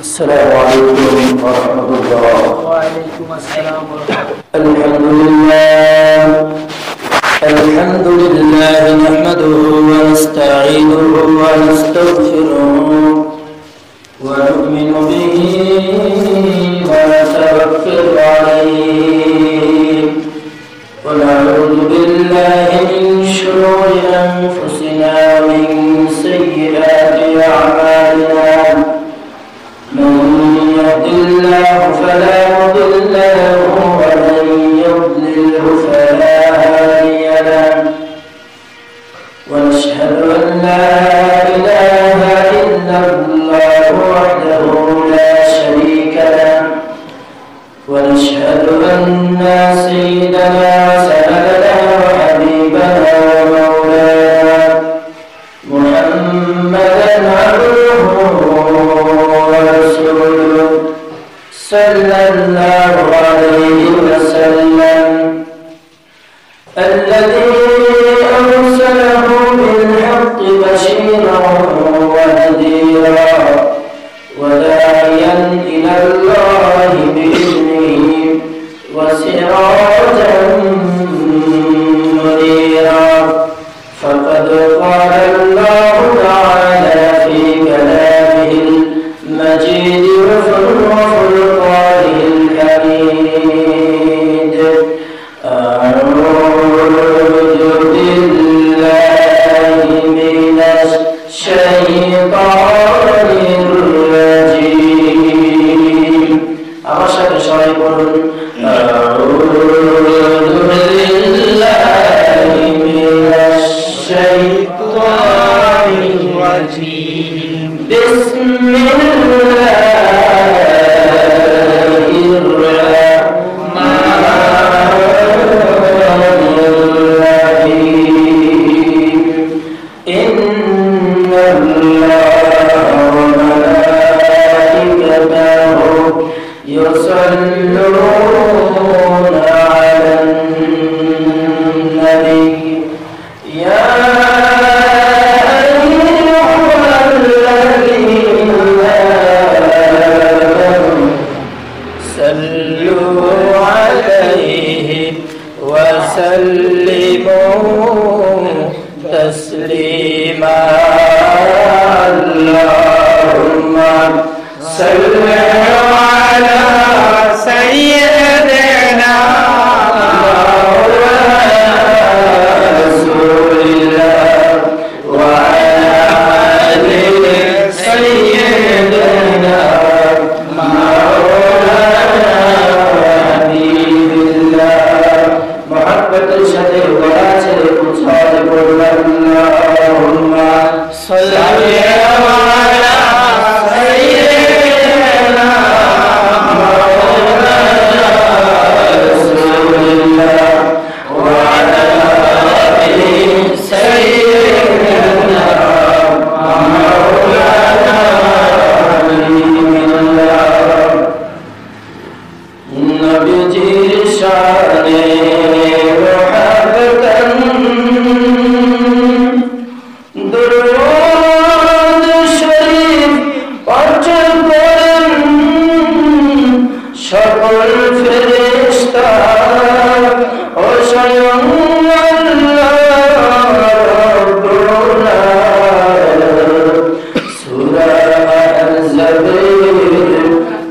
अस्सलामु अलैकुम वरहमतुल्लाह। वालेकुम अस्सलाम अल्हम्दुलिल्लाह नहमदुहु व नस्तईनुहु व नस्तगफिरुहु व नु'मिनु बिहि व नतवक्कलु अलैहि व नऊज़ु बिल्लाहि मिन शुरूरि अनफुसिना व मिन सय्यिआति अअमालिना। من يهد الله فلا مضل له ومن يضلله فلا هادي له ونشهد أن لا إله إلا الله وحده لا شريك له ونشهد أن سيدنا وسندنا وحبيبنا ومولانا محمدا عبده ورسوله صلى الله عليه وسلم الذي أرسله بالحق بشيرا ونذيرا وداعيا إلى الله بإذنه وسراجا منيرا. فقد قال الله تعالى في كلامه المجيد وفرقانه الحميد: أعوذ بالله من الشيطان الرجيم. আমার সাথে সবাই বলুন: أعوذ بالله من الشيطان الرجيم. بسم الله يصلون على النبي يا أيها الذين آمنوا صلوا عليه وسلموا تسليما. اللهم صل على سيدنا رسول الله وعلى آل سيدنا مولانا حبيب الله. محبة الشهيد ولا شريك صادق اللهم صل على سيدنا সকল ফেরেশতা ও স্বয়ং আল্লাহ রাব্বুল আলামিন সূরা আল-জাবের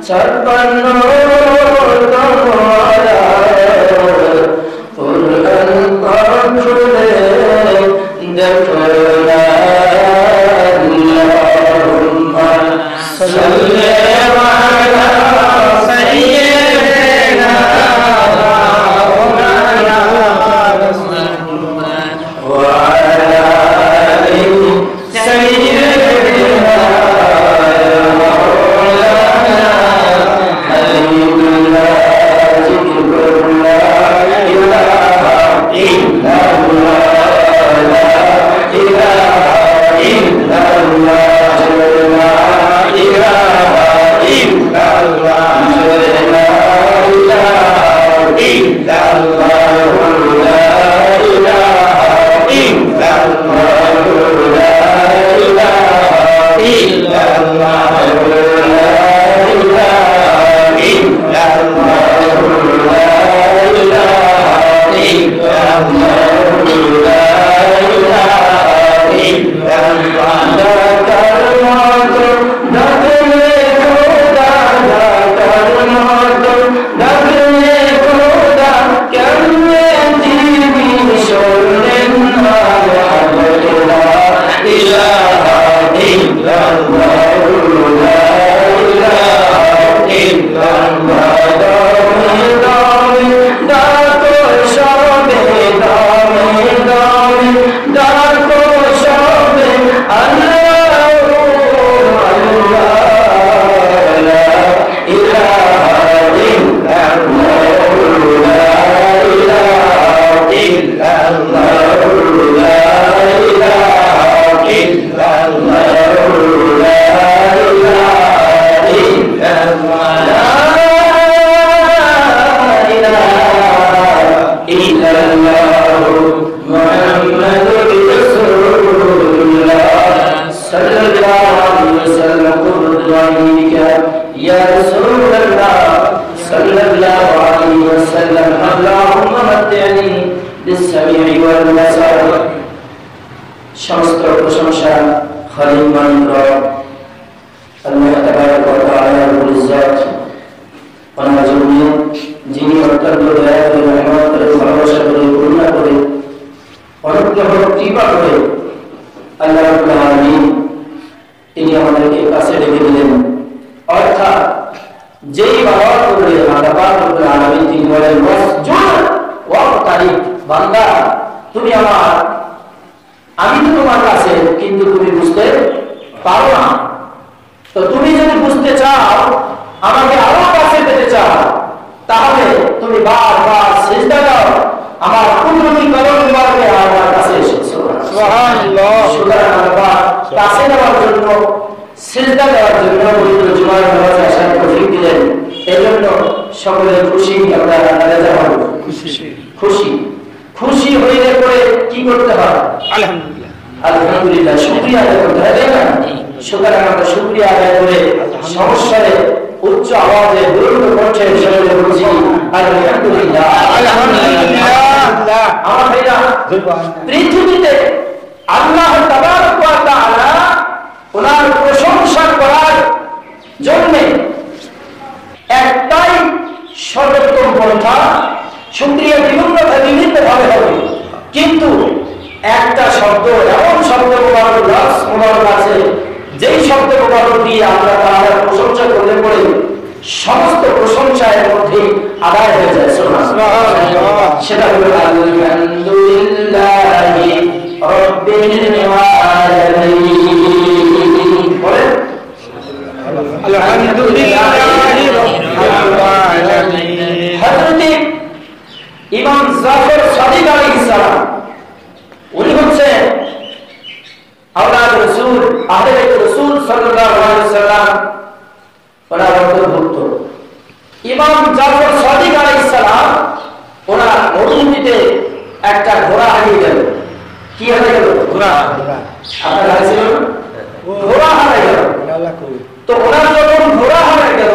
56 কুরআন খুলে দেখো না। আল্লাহুম্মা সাল্লি আলা سيدنا مولانا وعلى آل سيدنا مولانا حبيب الله ذكر لا إله إلا الله لا إله إلا الله لا إله وسلم اللهم متعني بالسميع والبصر সমস্ত প্রশংসা খালিক মালিক রব আল্লাহ তাবারক ওয়া তাআলা রব্বুল ইজ্জত ওনার জন্য যিনি অত্যন্ত দয়া করে রহমত করে ভালোবাসা করে করুণা করে অনুগ্রহ কৃপা করে আল্লাহ রাব্বুল আলামিন তিনি আমাদেরকে কাছে ডেকে দিলেন অর্থাৎ যেই বাবার করে আল্লাহ পাক রব্বুল আলামিন তিনি বলেন ওয়াসজুদ ওয়াক্তারিব বান্দা তুমি আমি তো তোমার কাছে কিন্তু তুমি বুঝতে পারো না তো তুমি যদি বুঝতে চাও আমাকে আরো কাছে পেতে চাও তাহলে তুমি বারবার সিজদা দাও আমার কুদরতি কদম মুবারকে আমার কাছে এসো সুবহানাল্লাহ সুতরাং আল্লাহ কাছে যাওয়ার জন্য সিজদা দেওয়ার জন্য পবিত্র জুমার নামাজে আসার তৌফিক দিলেন এজন্য সকলে খুশি আমরা রাজা হব খুশি খুশি হইলে পরে কি করতে হয় আলহামদুলিল্লাহ আলহামদুলিল্লাহ শুকরিয়া আদায় করতে হয় তাই না সুতরাং আমরা শুকরিয়া আদায় করে সমস্যারে উচ্চ আওয়াজে দূরত কণ্ঠে সবাই বলছি আলহামদুলিল্লাহ আলহামদুলিল্লাহ আমার ভাইরা পৃথিবীতে আল্লাহ তাবারক ওয়া তাআলা ওনার প্রশংসা করার জন্য একটাই সর্বোত্তম পন্থা শুকরিয়া বিভিন্নভাবে হবে কিন্তু একটা শব্দ এমন শব্দ মোবারক আছে যেই শব্দ মোবারক দিয়ে আমরা তার প্রশংসা করলে পরে সমস্ত প্রশংসা এর মধ্যে আদায় হয়ে যায় সুবহানাল্লাহ সেটা হলো আলহামদুলিল্লাহি রাব্বিল আলামিন বলেন আলহামদুলিল্লাহি রাব্বিল আলামিন হযরত ইমাম জাফর সাদিক আলাইহিস সালাম উনি হচ্ছেন আওলাদ রাসূল আহলে বাইত রাসূল সাল্লাল্লাহু আলাইহি ওয়াসাল্লাম ওনার অন্তর্ভুক্ত ইমাম জাফর সাদিক আলাইহিস সালাম ওনার অনুমতিতে একটা ঘোড়া হারিয়ে গেল কি হারিয়ে গেল ঘোড়া আপনার হারিয়েছিল ঘোড়া হারিয়ে গেল তো ওনার যখন ঘোড়া হারিয়ে গেল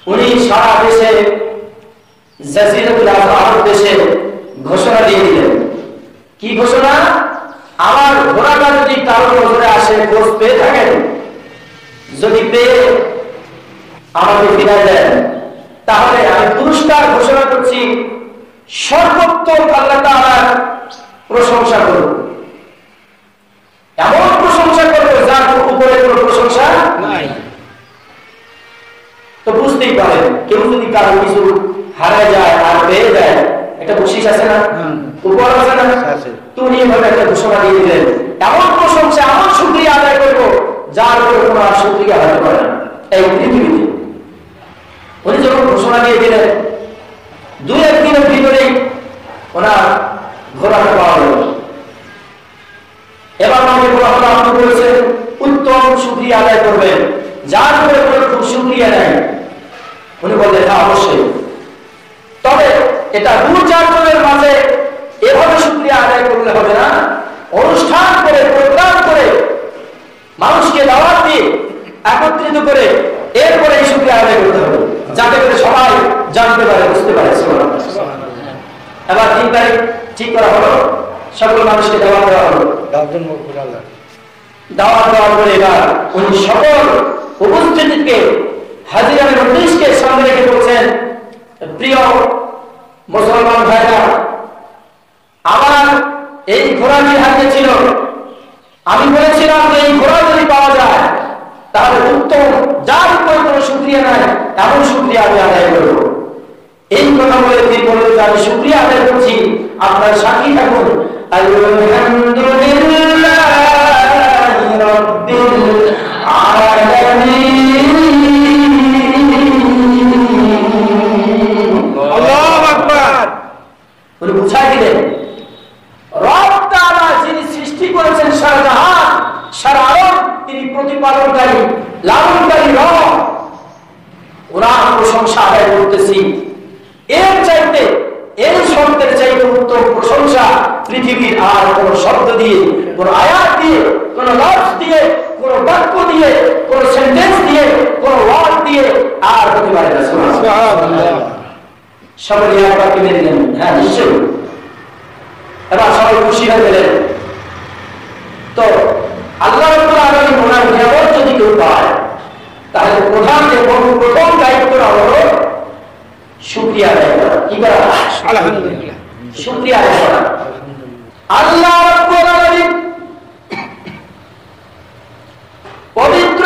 উনি সারা দেশে জাজিরাতুল আরব দেশে ঘোষণা দিয়ে দিলেন কি ঘোষণা আমার ঘোড়াটা যদি কারো নজরে আসে খোঁজ পেয়ে থাকেন যদি পেয়ে আমাকে ফিরায় দেন তাহলে আমি পুরস্কার ঘোষণা করছি সর্বোত্তম আল্লাহ তাআলার প্রশংসা করব এমন প্রশংসা করব যার উপরে কোনো প্রশংসা নাই তো বুঝতেই পারেন কেউ যদি কারো কিছু হারায় যায় আর পেয়ে যায় একটা বকশিশ আছে না উপহার আছে না তুমি এভাবে একটা ঘোষণা দিয়ে দিলেন এমন প্রশংসা এমন শুকরিয়া আদায় করবো যার উপরে কোনো আর শুকরিয়া হতে পারে না এই পৃথিবীতে উনি যখন ঘোষণা দিয়ে দিলেন দুই একদিনের ভিতরেই ওনার ঘোড়াটা পাওয়া গেল এবার আমাকে বলা হলো আপনি বলেছেন উত্তম শুকরিয়া আদায় করবেন যার উপরে কোনো খুব শুকরিয়া নেই উনি বললেন হ্যাঁ অবশ্যই তবে এটা দূরচারণের মাঝে এভাবে শুকরিয়া আদায় করলে হবে না অনুষ্ঠান করে প্রোগ্রাম করে মানুষকে দাওয়াত দিয়ে একত্রিত করে এরপরে এই শুকরিয়া আদায় করতে হবে যাতে করে সবাই জানতে পারে বুঝতে পারে এবার 3 তারিখ ঠিক করা হলো সকল মানুষকে দাওয়াত দেওয়া হলো দাওয়াত দেওয়ার পরে এবার উনি সকল উপস্থিতিকে হাজিরানের উদ্দেশ্যকে সামনে রেখে বলছেন প্রিয় মুসলমান ভাইরা আমার এই ঘোড়াটি হাতে ছিল আমি বলেছিলাম যে এই ঘোড়া যদি পাওয়া যায় তাহলে উত্তম যার উপর কোনো শুকরিয়া নাই এমন শুকরিয়া আমি আদায় করব এই কথা বলে তিনি বললেন আমি শুকরিয়া আদায় করছি আপনার সাক্ষী থাকুন আলহামদুলিল্লাহি রাব্বিল আলামিন আল্লাহু আকবার উনি বুঝাই দিলেন রব তাআলা যিনি সৃষ্টি করেছেন সারা জাহান সারা আরব তিনি প্রতিপালনকারী লালনকারী রব ওনার প্রশংসা আদায় করতেছি এর চাইতে এই শব্দের চাইতে উত্তম প্রশংসা পৃথিবীর আর কোন শব্দ দিয়ে কোন আয়াত দিয়ে কোন লফজ দিয়ে কোন বাক্য দিয়ে কোন সেন্টেন্স দিয়ে কোন ওয়ার্ড দিয়ে আর হতে পারে না সুবহানাল্লাহ সকলে একবার মেনে নিলেন, হ্যাঁ নিশ্চয়ই। এবার সবাই খুশি হয়ে গেলেন। তো আল্লাহ রাব্বুল আলামিন ওনার নিয়ামত যদি কেউ পায়, তাহলে প্রধান এবং প্রথম দায়িত্ব হলো শুকরিয়া আদায় করা। কি করা? আলহামদুলিল্লাহ, শুকরিয়া আদায় করা। আল্লাহ রাব্বুল আলামিন পবিত্র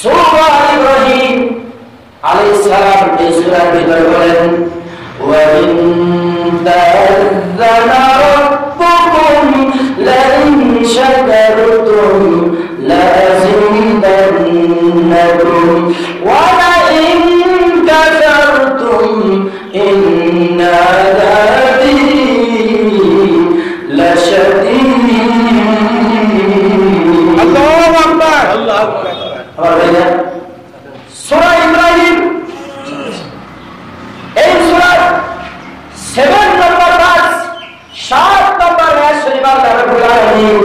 সূরা ইব্রাহিম আলাইহিস সালাম এই সূরার ভিতরে বলেন, ওয়া ইন তাযানা রাব্বুকুম লাইন শাকারতুম লাযিদান্নাকুম ওয়া লাইন কাফারতুম ইন্না আযাবি লাশাদীদ। আল্লাহু আকবার, আল্লাহু আকবার। আবার ভাইয়া সূরা ইব্রাহিম এই সূরার 7 নম্বর ভার্স 7 নম্বর ভার্স শরীফ আল্লাহ রাব্বুল আলামিন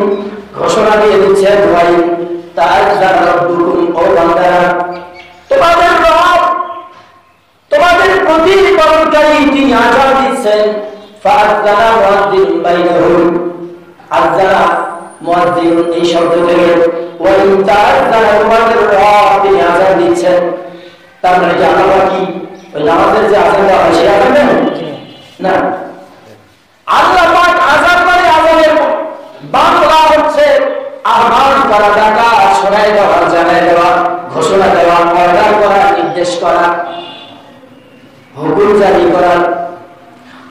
ঘোষণা দিয়ে দিচ্ছেন, ভাই তাআলা রাব্বুকুম, ও বান্দারা, তোমাদের রব তোমাদের প্রতিপালনকারী তিনি আযান দিচ্ছেন। ফাআযানা মুয়াজ্জিন বাইনাহুম, আযানা মুয়াজ্জিন এই শব্দ থেকে ওয়া ইন তাআযানা, তোমাদের রব তিনি আযান দিচ্ছেন। তার মানে কি আল্লাহ কি ওই নামাজের যে আযান দেওয়া হয় সেই আযান দেন না? আল্লাহ পাক আযান মানে আযানের বাংলা হচ্ছে আহ্বান করা, ডাকা, শোনায় দেওয়া, জানায় দেওয়া, ঘোষণা দেওয়া, অর্ডার করা, নির্দেশ করা, হুকুম জারি করা।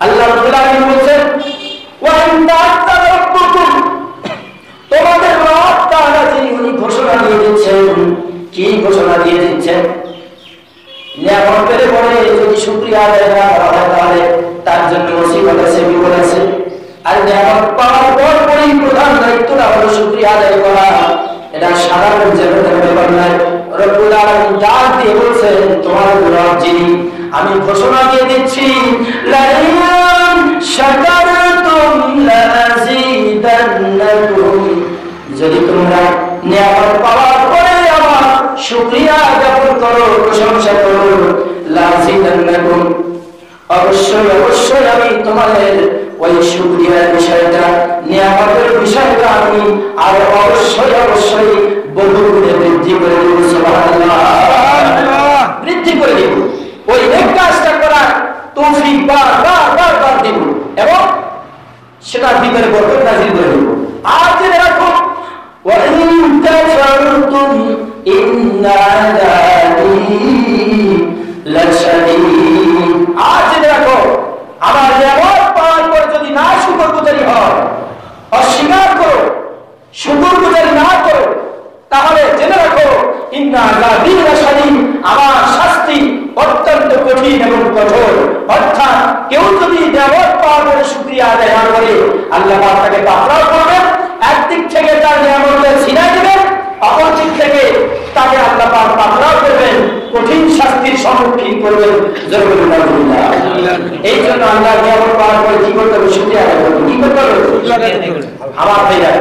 আল্লাহ রাব্বুল আলামিন বলেন, ওয়া ইন তাআযানা রাব্বুকুম, তোমাদের রব তাআলা যিনি উনি ঘোষণা দিয়ে দিচ্ছেন। কি ঘোষণা দিয়ে দিচ্ছেন? নিয়ামত পেলে পরে যদি শুকরিয়া আদায় না করা হয় তাহলে তার জন্য মুসিবত আছে, বিপদ আছে। আর নিয়ামত পাওয়ার পর পরই প্রধান দায়িত্বটা হলো শুকরিয়া আদায় করা। এটা সাধারণ জগতের ব্যাপার নয়। রব্বুল আলামিন ডাক দিয়ে বলছেন, তোমার রব যিনি, আমি ঘোষণা দিয়ে দিচ্ছি, লাইন শাকারতুম লাযিদান্নাকুম, যদি তোমরা নিয়ামত পাওয়ার পরে আমার শুকরিয়া জ্ঞাপন করো, প্রশংসা করো, লাযিদান্নাকুম, অবশ্যই অবশ্যই আমি তোমাদের ওই শুকরিয়ার বিষয়টা, নিয়ামতের বিষয়টা আমি আর অবশ্যই অবশ্যই বহুগুণে বৃদ্ধি করে দেব। সুবহানাল্লাহ, বৃদ্ধি করে দেব। ওই এক কাজটা করার তৌফিক বার দেব এবং সেটা ভিতরে বরকত নাযিল করে দেব। আর জেনে রাখো, ওয়া ইন কাফারতুম ইন্না আযাবি লাশাদীদ। আর জেনে রাখো, আমার নিয়ামত পাওয়ার পর যদি না শুকরগুজারি হয়, অস্বীকার করো, শুকরগুজারি না করো, তাহলে জেনে রাখো, ইন্না আযাবি লাশাদীদ, আমার শাস্তি অত্যন্ত কঠিন এবং কঠোর। অর্থাৎ কেউ যদি নিয়ামত পাওয়ার পরে শুকরিয়া আদায় না করে, আল্লাহ পাক তাকে পাকড়াও করবেন। একদিক থেকে তার নিয়ামতকে ছিনাই দিবেন, অপর দিক থেকে তাকে আল্লাহ পাক পাকড়াও করবেন, কঠিন শাস্তির সম্মুখীন করবেন। এই জন্য আল্লাহ নিয়ামত পাওয়ার পরে কি করতে হবে? শুকরিয়া আদায় করতে হবে। কি করতে হবে? আমার ভাইরা,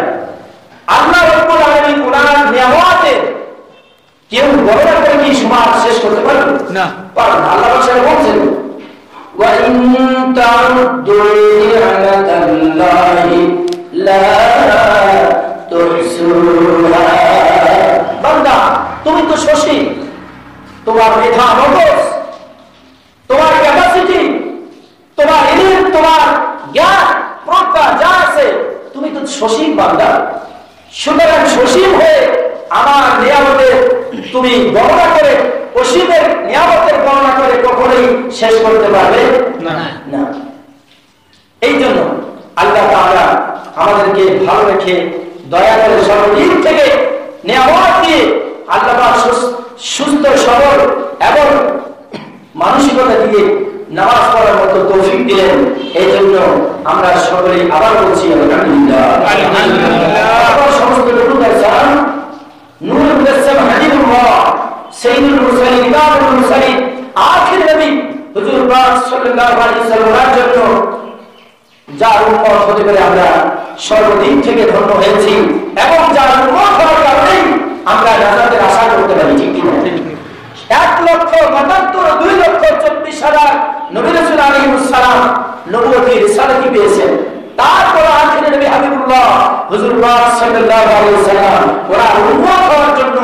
আল্লাহ রাব্বুল আলামিন ওনার নিয়ামতের কেউ গণনা করে কি সমাজ শেষ করতে পারবে না? আল্লাহ পাক বলছেন, ওয়া ইন তা'উদ্দু নি'মাতাল্লাহি লা তুহসুহা। বান্দা, তুমি তো শোষী, তোমার মেধা, মগজ, তোমার ক্যাপাসিটি, তোমার ইলম, তোমার জ্ঞান, প্রজ্ঞা যা আছে, তুমি তো শোষী বান্দা। সুতরাং সসীম হয়ে আমার নিয়ামতের তুমি গণনা করে, অসীমের নিয়ামতের গণনা করে কখনোই শেষ করতে পারবে না। এই জন্য আল্লাহ তাআলা আমাদেরকে ভালো রেখে দয়া করে সর্বদিক থেকে নিয়ামত দিয়ে আল্লাহ পাক সুস্থ সবল এবং মানসিকতা দিয়ে নামাজ পড়ার মতো তৌফিক দিলেন। এই জন্য আমরা সকলেই আবার বলছি আলহামদুলিল্লাহ। সমস্ত নূর মুজাসসাম হাবিবুল্লাহ সাইয়্যিদুল মুরসালিন ইমামুল মুরসালিন আখির নবী হুজুর পাক সাল্লাল্লাহু আলাইহি ওয়াসাল্লামের জন্য যার উম্মত হতে পেরে আমরা সর্বদিক থেকে ধন্য হয়েছি এবং যার উম্মত হওয়ার কারণে আমরা নাজাতের আশা করতে পারি। ঠিক কি না? 1,77,2,24,000 নবী রাসূল আলাইহিস সালাম নবুয়তের রিসালাতি পেয়েছেন। তারপর আখিরের নবী হাবিবুল্লাহ হুজুর পাক সাল্লাল্লাহু আলাইহি ওয়াসাল্লাম ওরা উম্মত হওয়ার জন্য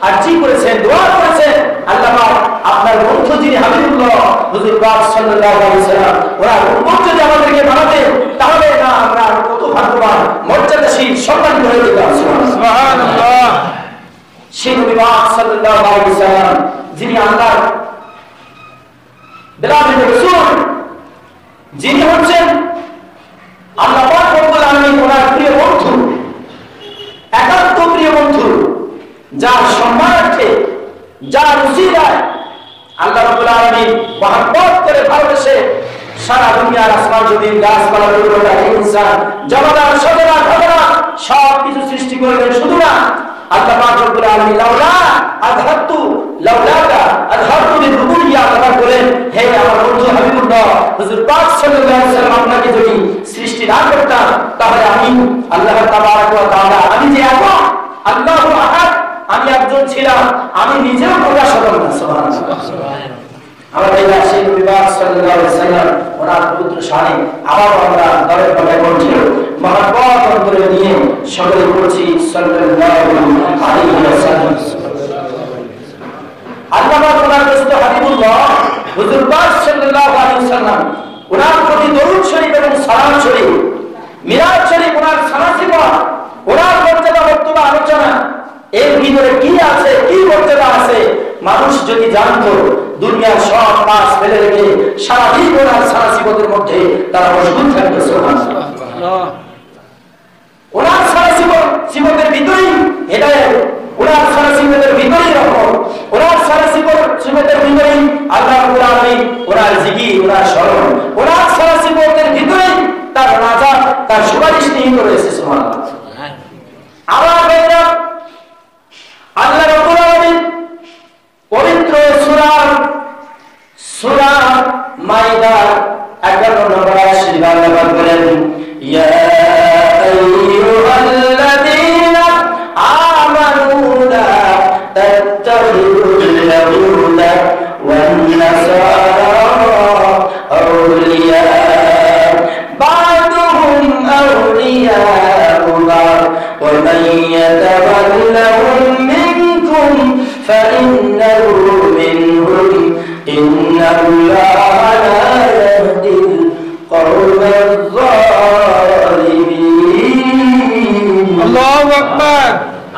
আরজি করেছেন, দোয়া করেছেন, আল্লাহ পাক আপনার বন্ধু যিনি হাবিবুল্লাহ হুজুর পাক সাল্লাল্লাহু আলাইহি ওয়াসাল্লাম ওরা উম্মত যদি আমাদেরকে বানাতেন তাহলে না আমরা কত ভাগ্যবান, মর্যাদাশীল, সম্মানিত হয়ে যেতাম। সুবহানাল্লাহ। সেই নবী পাক সাল্লাল্লাহু আলাইহি ওয়াসাল্লাম যিনি আল্লাহর বেলায়েত রাসূল, যিনি হচ্ছেন আল্লাহ পাক রব্বুল আলামিন ওনার প্রিয় বন্ধু, একান্ত প্রিয় বন্ধু, যার সম্মানার্থে, যার উসিলায় আল্লাহ রাব্বুল আলামিন মহব্বত করে ভালোবেসে সারা দুনিয়ার আসমান জমিন গাছপালা ইনসান জমাদার সদরা ঘটনা সব কিছু সৃষ্টি করলেন। শুধু না, আল্লাহ পাক রব্বুল আলামিন লাউলা আযহাবতু লাউলাকা আযহাবতু বিরুবুবিয়্যাহ আল্লাহ বলেন, হে আমার বন্ধু হাবিবুল্লাহ হুজুর পাক সাল্লাল্লাহু আলাইহি ওয়াসাল্লাম আপনাকে যদি সৃষ্টি না করতাম তাহলে আমি আল্লাহ তাবারক ওয়া তাআলা, আমি যে এক আল্লাহু আহাদ, আমি একজন ছিলাম, আমি নিজেও প্রকাশ হলাম না। সুবহানাল্লাহ। আমার ভাইরা সেই নবী পাক সাল্লাল্লাহু আলাইহি ওয়াসাল্লাম ওনার পবিত্র শানে আবার আমরা দরের কথা বলছি, মহব্বত অন্তরে নিয়ে সকলে বলছি সাল্লাল্লাহু আলাইহি ওয়াসাল্লাম। আল্লাহ পাক ওনার দোস্ত হাবিবুল্লাহ হুজুর পাক সাল্লাল্লাহু আলাইহি ওয়াসাল্লাম ওনার প্রতি দরুদ শরীফ এবং সালাম শরীফ, মিলাদ শরীফ, ওনার সালাসিবা, ওনার মর্যাদা বক্তব্য আলোচনা, এর ভিতরে কি আছে, কি মর্যাদা আছে, মানুষ যদি জানতো দুনিয়ার সব কাজ ফেলে রেখে সারাদিন ওনার সালাসিবতের মধ্যে তারা মশগুল থাকতো। সুবহানাল্লাহ। ওনার সালাসিবতের ভিতরেই হেদায়েত, ওনার সালাসিবতের ভিতরেই রহমত, ওনার সালাসিবতের ভিতরেই আল্লাহ রাব্বুল আলামিন ওনার জিকির, ওনার স্মরণ, ওনার সালাসিবতের ভিতরেই তার নাজাত, তার সুপারিশ নিহিত রয়েছে। সুবহানাল্লাহ। আমার ভাইরা, আল্লাহ রাব্বুল আলামিন পবিত্র সূরা মাইদা 11 নম্বর আয়াত শরীফে আল্লাহ পাক বলেন, ইয়া আইয়ুহাল্লাযীনা আমানু লা তাত্তাখিযুল ইয়াহুদা ওয়ান নাসারা আউলিয়া বা'দুহুম আউলিয়াউ বা'দ ওয়া মান ইয়াতাওয়াল্লাহুম মিনকুম فإنه منهم إن الله لا يهدي القوم الظالمين. الله أكبر.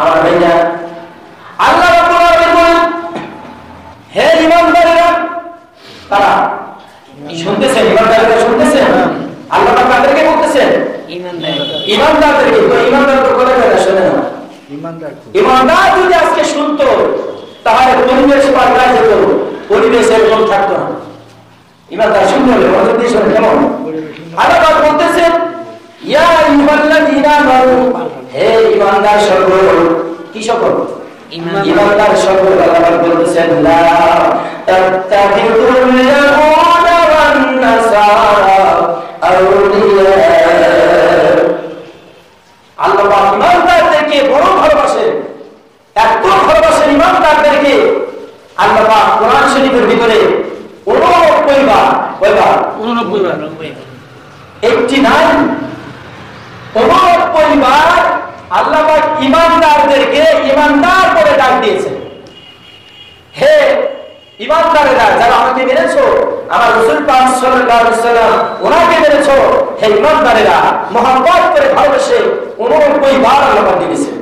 আমার ভাইয়া, আল্লাহ রাব্বুল আলামিন বলেন, হে ঈমানদারেরা, তারা শুনতেছেন, ঈমানদারেরা শুনতেছেন, আল্লাহ পাক কাদেরকে বলতেছেন? ঈমানদারদেরকে। তো ঈমানদার তো কথা বলে শোনে না। ঈমানদার যদি আজকে শুনতো তাহলে পরিবেশ পাল্টায় যেত, পরিবেশ এরকম থাকতো না। ঈমানদার শুনতে হলে মনোযোগ দিয়ে শোনেন। কেমন? আল্লাহ পাক বলতেছেন, ইয়া আইয়ুহাল্লাযীনা আমানু, হে ঈমানদার সকল। কি সকল? ঈমানদার সকল। আল্লাহ পাক বলতেছেন, লা তাত্তাখিযুল ইয়াহুদা ওয়ান নাসারা আউলিয়া। আল্লাহ পাক ঈমানদারদেরকে বড় ভালোবাসেন, এত ভালোবাসেন ঈমানদারদেরকে। আল্লাহ পাক কোরআন শরীফের ভিতরে 89 বার, কয়বার? 89 বার আল্লাহ পাক ঈমানদারদেরকে ঈমানদার বলে ডাক দিয়েছেন। হে ঈমানদারেরা, যারা আমাকে মেনেছো, আমার রাসূল পাক সাল্লাল্লাহু আলাইহি ওয়াসাল্লাম ওনাকে মেনেছো, হে ঈমানদারেরা, মহব্বত করে ভালোবেসে 89 বার আল্লাহ পাক দিয়েছেন।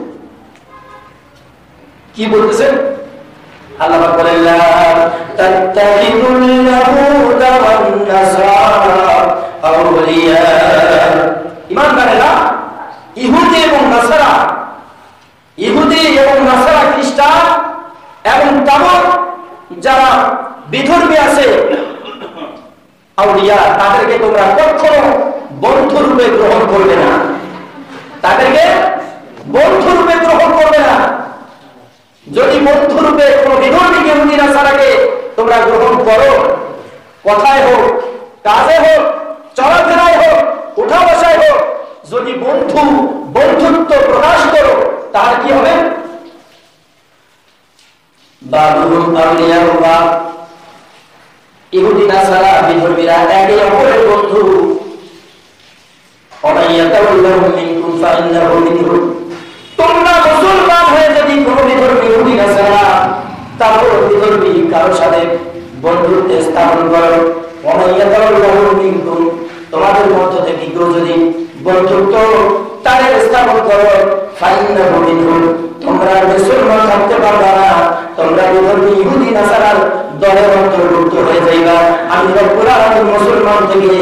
কি বলতেছেন? আল্লাহ পাক বলেন, লা তাত্তাখিযুল ইয়াহুদা ওয়ান নাসারা আউলিয়া। ঈমানদারেরা, ইহুদি এবং নাসারা, ইহুদি এবং নাসারা, খ্রিস্টান এবং তাবর যারা বিধর্মী আছে, আউলিয়া, তাদেরকে তোমরা কখনো বন্ধু রূপে গ্রহণ করবে না। তাদেরকে বন্ধু রূপে গ্রহণ করবে না। যদি বন্ধু রূপে কোন বিধর্মী ইহুদি নাসারাকে তোমরা গ্রহণ করো, কথায় হোক, কাজে হোক, চলাফেরায় হোক, উঠা বসায় হোক, যদি বন্ধুত্ব প্রকাশ করো, তাহলে কি হবে? বাদুহুম আউলিয়াউ বাদ, ইহুদি নাসারা বিধর্মীরা একে অপরের বন্ধু। ওয়াইয়াতাওয়াল্লাহু মিনকুম ফাইন্নাহু মিনহুম, তোমরা মুসলমান হয়ে যদি কোনো বিধর্মী ইহুদি নাসারা তারপর বিধর্মী কারোর সাথে বন্ধুত্ব স্থাপন করো, ওয়াইয়াতাওয়াল্লাহু মিনকুম, তোমাদের মধ্য থেকে কেউ যদি বন্ধুত্ব তাদের স্থাপন করো, ফাইন্নাহু মিনহুম, তোমরা মুসলমান থাকতে পারবে না, তোমরা বিধর্মী ইহুদি নাসারার দলের অন্তর্ভুক্ত হয়ে যাইবা। আমি রব্বুল আলামিন মুসলমান থেকে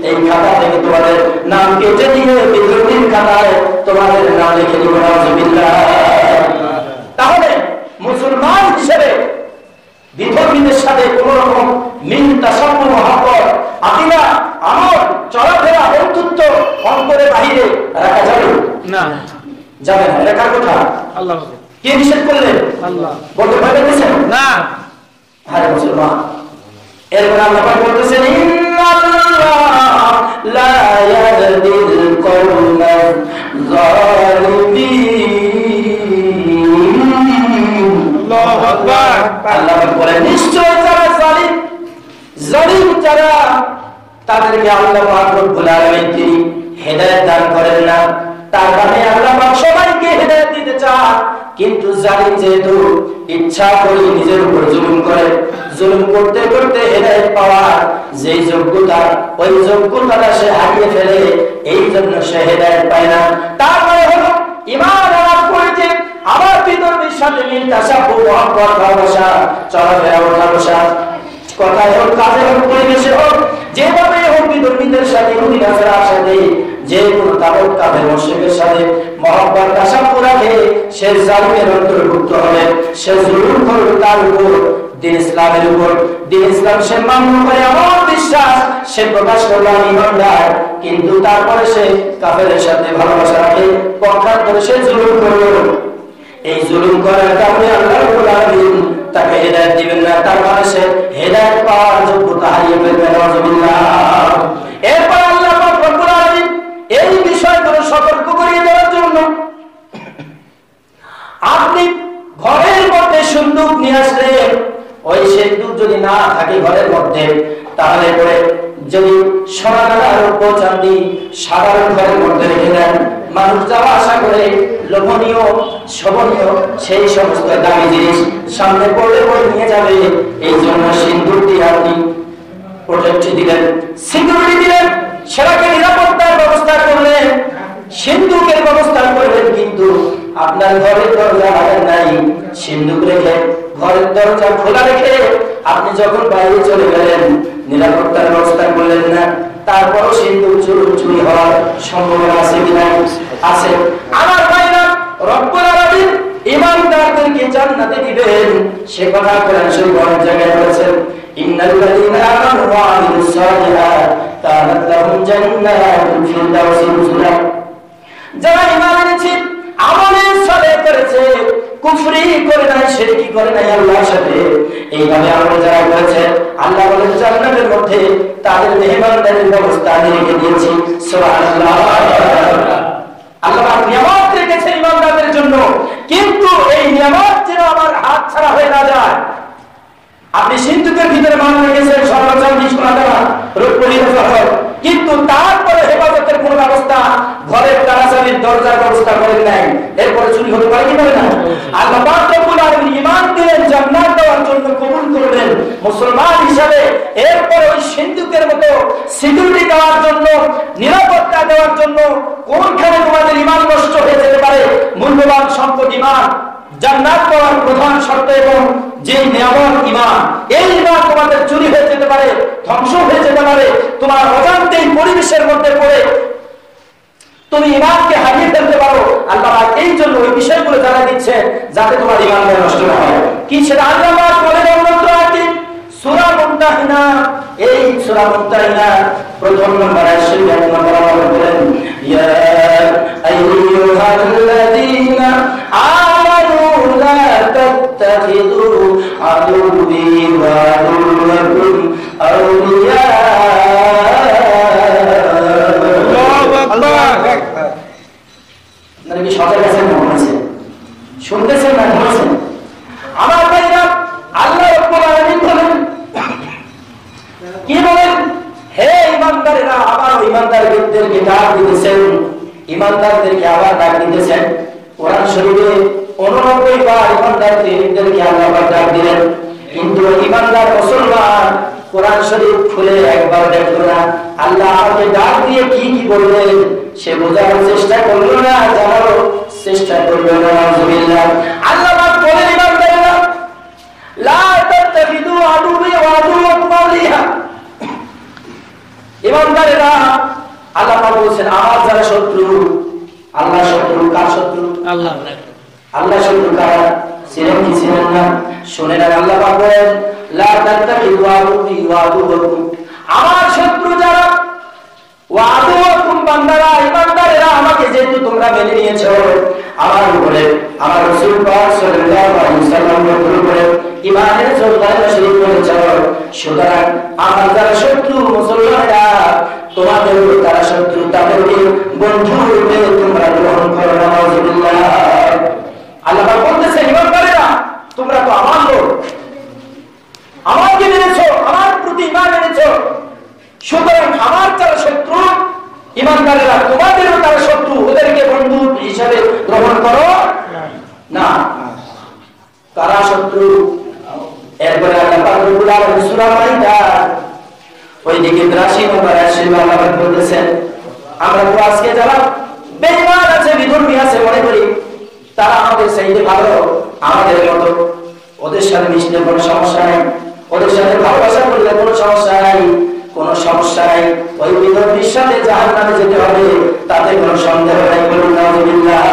এই খাতা থেকে তোমাদের নাম কেটে দিয়ে বিধর্মীর খাতায় তোমাদের নাম লিখে দিব। নাউযুবিল্লাহ। তাহলে মুসলমান হিসেবে বিধর্মীদের সাথে কোন রকম মিল তাসাম্মু মহব্বত আকীদা আমল চলাফেরা বন্ধুত্ব অন্তরে বাহিরে রাখা যাবে না, যাবে না। রাখার কথা আল্লাহ কে নিষেধ করলেন? আল্লাহ। বলতে ভয় পেয়েছেন না, আরে মুসলমান। এরপর আল্লাহ পাক বলতেছেন ইন্নাল্লাহ লা ইয়াহদিল কওমাজ যালিমিন। আল্লাহু আকবার। আল্লাহ পাক বলেন নিশ্চয় যারা জালিম যারা, তাদেরকে আল্লাহ পাক রব্বুল আলামিন তিনি হেদায়েত দান করেন না। তার মানে আল্লাহ পাক সবাইকে হেদায়েত দিতে চান, কিন্তু জালিম যেহেতু ইচ্ছা করে নিজের উপর জুলুম করে, জুলুম করতে করতে হেদায়েত পাওয়ার যে যোগ্যতা, ওই যোগ্যতাটা সে হারিয়ে ফেলে, এই জন্য সে হেদায়েত পায় না। তার মানে হলো ঈমান আনার পরে আমার বিধর্মীর সাথে মিল তাসাব্বু মহব্বত ভালোবাসা চলাফেরা ওঠা-বসা কথায় হোক কাজে হোক পরিবেশে হোক যেভাবে হোক বিধর্মীদের সাথে ইহুদি নাসারার সাথে যে কোনো তাবক কাফের মুশরিকের সাথে মহব্বত তাসাব্বু রাখে সে জালিমের অন্তর্ভুক্ত হবে, সে জুলুম করবে তার উপর, দিন ইসলামের উপর। দিন ইসলাম সে মান্য করে এমন বিশ্বাস সে প্রকাশ করলো আমি ইমানদার, কিন্তু তারপরে সে কাফেরের সাথে ভালোবাসা রাখে, পক্ষান্তরে সে জুলুম করলো। এই জুলুম করার কারণে আল্লাহ রাব্বুল আলামিন তাকে হেদায়েত দিবেন না, তার মানে সে হেদায়েত পাওয়ার যোগ্যতা হারিয়ে ফেলবে। নাউযুবিল্লাহ। এরপর আল্লাহ রাব্বুল আলামিন এই বিষয়গুলো সতর্ক করিয়ে দেওয়ার জন্য আপনি ঘরের মধ্যে সিন্দুক নিয়ে আসলেন, ওই সিন্দুক যদি না থাকে ঘরের মধ্যে, তাহলে পরে যদি সোনা দানা রৌপ্য চাঁদি সাধারণ ঘরের মধ্যে রেখে দেন, মানুষ যাওয়া আসা করে লোভনীয় শোভনীয় সেই সমস্ত দামি জিনিস সামনে পড়লে পড়ে নিয়ে যাবে। এই জন্য সিন্দুক দিয়ে আপনি প্রোটেক্ট দিলেন, সিকিউরিটি দিলেন, সেটাকে নিরাপত্তার ব্যবস্থা করলেন, সিন্দুকের ব্যবস্থা করলেন, কিন্তু আপনার ঘরের দরজা লাগান নাই, সিন্দুক রেখে ঘরের দরজা খোলা রেখে আপনি যখন বাইরে চলে গেলেন নিরাপত্তার ব্যবস্থা করলেন না। তারপরও সিন্দুক চুরি হওয়ার সম্ভাবনা আছে কিনা? আছে। আমার ভাইরা, রব্বুল আলামিন ঈমানদারদেরকে জান্নাতে দিবেন, সে কথা কোরআন শরীফ অনেক জায়গায় বলেছেন, ইন্নাল্লাযীনা আমানু ওয়া আমিলুস সালিহাত কানাত লাহুম জান্নাতুল ফিরদাউসি নুজুলা। যারা ঈমান এনেছে, আমলে সালেহ করেছে, কুফরি করে নাই, শিরকি করে নাই আল্লাহর সাথে, এইভাবে আমল যারা করেছে, আল্লাহ বলেন জান্নাতের মধ্যে তাদের মেহমানদারির ব্যবস্থা আমি রেখে দিয়েছি। সুবহানাল্লাহ। আল্লাহ নিয়ামত রেখেছে ঈমানদারদের জন্য, কিন্তু এই নিয়ামত যেন আমার হাত ছাড়া হয়ে না যায়। আপনি সিন্ধুকের ভিতরে মাল রেখেছেন সর্বোচ্চ সোনা দানা রৌপ্য হীরা, কিন্তু তারপরে হেফাজতের কোন ব্যবস্থা, ঘরের তালাচাবির দরজার ব্যবস্থা করেন নাই, এরপরে চুরি হতে পারে কি পারে না? আল্লাহ পাক রব্বুল আলামিন ঈমান দিলেন, জান্নাত দেওয়ার জন্য কবুল করলেন মুসলমান হিসাবে, এরপর ওই সিন্ধুকের মতো সিকিউরিটি দেওয়ার জন্য, নিরাপত্তা দেওয়ার জন্য, কোনখানে তোমাদের ঈমান নষ্ট হয়ে যেতে পারে, মূল্যবান সম্পদ ঈমান, জান্নাত পাওয়ার প্রধান শর্ত এবং যে নিয়ামত ঈমান, এই ঈমান তোমাদের চুরি হয়ে যেতে পারে, ধ্বংস হয়ে যেতে পারে, তোমার অজান্তেই পরিবেশের মধ্যে পড়ে তুমি ঈমানকে হারিয়ে ফেলতে পারো। আল্লাহ এই জন্য ওই বিষয়গুলো জানা দিচ্ছে যাতে তোমার ঈমান নষ্ট না হয়। কি সেটা আল্লাহ বলেন অন্যত্র আছে সূরা মুমতাহিনা। এই সূরা মুমতাহিনা প্রথম নম্বর আয়াত 1 নম্বর আল্লাহ বলেন, ইয়া আইয়ুহাল্লাযীনা আমানু লা তাত্তাখিযু আদুওয়ি ওয়া আদুওয়াকুম আউলিয়া। নাকি সজাগ আছেন না ঘুমাচ্ছেন? শুনতেছেন না ঘুমাচ্ছেন? আমার ভাইরা, আল্লাহ পাক ডাক দিলেন। কিন্তু ঈমানদার মুসলমান কোরআন শরীফ খুলে একবার দেখলো না, আল্লাহ আমাকে ডাক দিয়ে কি কি বললেন সে বোঝার চেষ্টা করলো না, জানারও চেষ্টা করলো না। নাউযুবিল্লাহ। আল্লাহ পাক বলেন ঈমানদাররা, লা তাত্তাখিযু আদুওয়ি ওয়া আদুওয়াকুম আওলিয়া। ঈমানদাররা, আল্লাহ পাক বলেন আমার যারা শত্রু, আল্লাহ শত্রু কার শত্রু? আল্লাহ। আল্লাহ শত্রু কারা? ছিলেন কি ছিলেন না? শুনেন, আল্লাহ পাক বলেন লা তাত্তাখিযু আদুওয়ি ওয়া আদুওয়াকুম, আমার শত্রু যারা, ওয়া আদুওয়াকুম বান্দারা, ঈমানদাররা, আমাকে যেহেতু তোমরা মেনে নিয়েছো, আমার উপরে আমার রাসূল পাক সাল্লাল্লাহু আলাইহি ওয়াসাল্লামের উপরে ঈমানের জোরদার শরীক করেছো, সুতরাং আমার যারা শত্রু মুসলমানরা, তোমাদের যারা শত্রু তাদেরকে বন্ধু রূপে তোমরা গ্রহণ করো। নাউযুবিল্লাহ। আল্লাহ পাক বলতেছেন ঈমানদাররা, তোমরা তো আমার লোক, আমাকে মেনেছো, আমার প্রতি ঈমান এনেছো, সুতরাং আমার যারা শত্রু ঈমানদাররা, তোমাদেরও তারা শত্রু, ওদেরকে বন্ধু হিসাবে গ্রহণ করো না। কারা শত্রু? এরপরে আল্লাহ পাক রব্বুল আলামিন সূরা মাইদা ওইদিকে ৮৩ নম্বর আয়াতে আল্লাহ পাক বলতেছেন, আমরা তো আজকে যারা বেঈমান আছে, বিধর্মী আছে, মনে করি তারা আমাদের চাইতে ভালো, আমাদের মতো, ওদের সাথে মিশলে কোনো সমস্যা নেই, ওদের সাথে ভালোবাসা করলে কোনো সমস্যা নাই, কোনো সমস্যা নাই, ওই বিধর্মীর সাথে জাহান্নামে যেতে হবে, তাতে কোনো সন্দেহ নাই। বলুন নাউযুবিল্লাহ।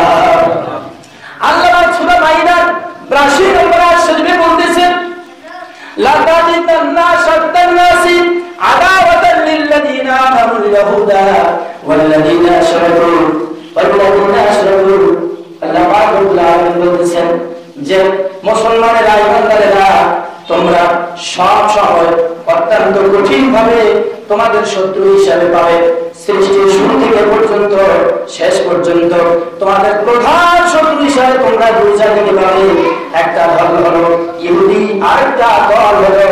আল্লাহ পাক সূরা মাইদা ৮২ নম্বর আয়াতে বলতেছেন, লাতাজিদান্না শাদ্দান নাসি আদাওয়াতান লিল্লাযীনা আমানুল ইয়াহুদা ওয়াল্লাযীনা আশরাকু। আল্লাহ পাক রব্বুল আলামিন বলতেছেন যে মুসলমানেরা, ঈমানদারেরা, তোমরা সব সময় অত্যন্ত কঠিন ভাবে তোমাদের শত্রু হিসাবে পাবে। সৃষ্টির শুরু থেকে পর্যন্ত শেষ পর্যন্ত তোমাদের প্রধান শত্রু হিসাবে তোমরা দুই জাতিকে পাবে। একটা দল হলো ইহুদি, আরেকটা দল হলো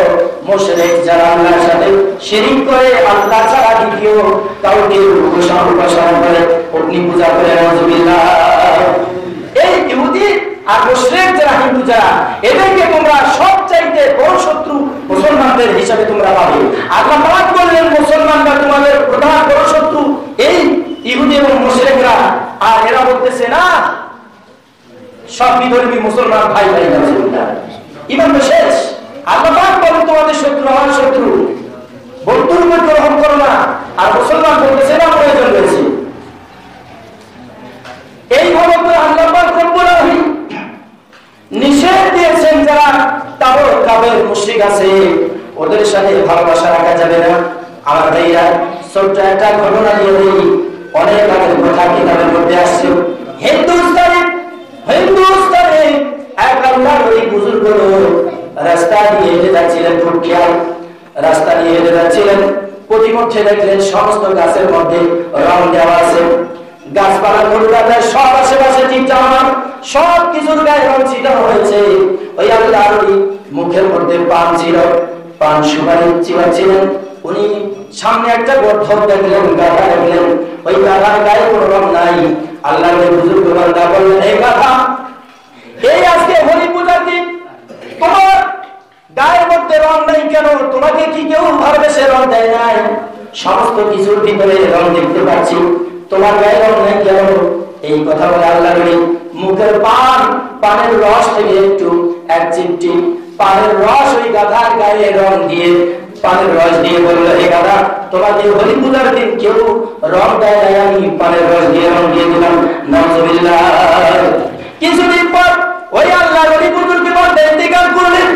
মুশরিক, যারা আল্লাহর সাথে শিরিক করে, আল্লাহ ছাড়া দ্বিতীয় কাউকে উপাসনা করে, অগ্নি পূজা করে। নাউযুবিল্লাহ। এই ইহুদি আর মুশরিক যারা, হিন্দু যারা, এদেরকে তোমরা সবচাইতে বড় শত্রু মুসলমানদের হিসাবে তোমরা পাবে। আল্লাহ পাক বললেন মুসলমানরা তোমাদের প্রধান বড় শত্রু, এই ইহুদি এবং মুশরিকরা। আর এরা বলতেছে না সব বিধর্মী মুসলমান ভাই ভাই। নাউযুবিল্লাহ। ঈমান তো শেষ। আল্লাহ পাক বলেন তোমাদের শত্রু আমার শত্রু, বন্ধুর মধ্যে গ্রহণ করো না। আর মুসলমান বলতেছে না প্রয়োজন রয়েছে। এইভাবে আল্লাহ পাক রব্বুল আলামিন নিষেধ দিয়েছেন, যারা তাওর কাবের মুশরিক আছে ওদের সাথে ভালোবাসা রাখা যাবে না। আমার ভাইরা, ছোট্ট একটা ঘটনা দিয়ে দিই। অনেক আগের কথা কিতাবের মধ্যে আসছে। হিন্দুস্তানে এক আল্লাহর ওই বুজুর্গ রাস্তা দিয়ে হেঁটে যাচ্ছিলেন, খুব খেয়াল রাস্তা দিয়ে হেঁটে যাচ্ছিলেন। প্রতিমধ্যে দেখলেন সমস্ত গাছের মধ্যে রং দেওয়া আছে, গাছপালা ফুলগাছ সব আশেপাশে চিপচামা, সব কিছুর গায়ে রং ছিটানো হয়েছে। ওই আল্লাহর মুখের মধ্যে পান ছিল, পান সুপারি চিবাচ্ছিলেন। উনি সামনে একটা গর্ধব দেখলেন, গাধা দেখলেন, ওই গাধার গায়ে কোনো রং নাই। আল্লাহর বুজুর্গ বান্দা বললেন, এই গাধা, এই আজকে হোলি পূজার দিন তোমার গায়ের মধ্যে রং নেই কেন? তোমাকে কি কেউ ভালোবেসে রং দেয় নাই? সমস্ত কিছুর ভিতরে রং দেখতে পাচ্ছি, তোমার গায়ে রং নেই কেন? এই কথা বলে আল্লাহর মুখের পানের রস থেকে একটু এক চিমটি পানের রস ওই গাধার গায়ে রং দিয়ে, পানের রস দিয়ে বলল, হে গাধা, তোমাকে হোলি পূজার দিন কেউ রং দেয় নাই, আমি পানের রস দিয়ে রং দিয়ে দিলাম। নাউযুবিল্লাহ। কিছুদিন পর ওই আল্লাহর ওলি বুজুর্গ বান্দা ইন্তেকাল করলেন।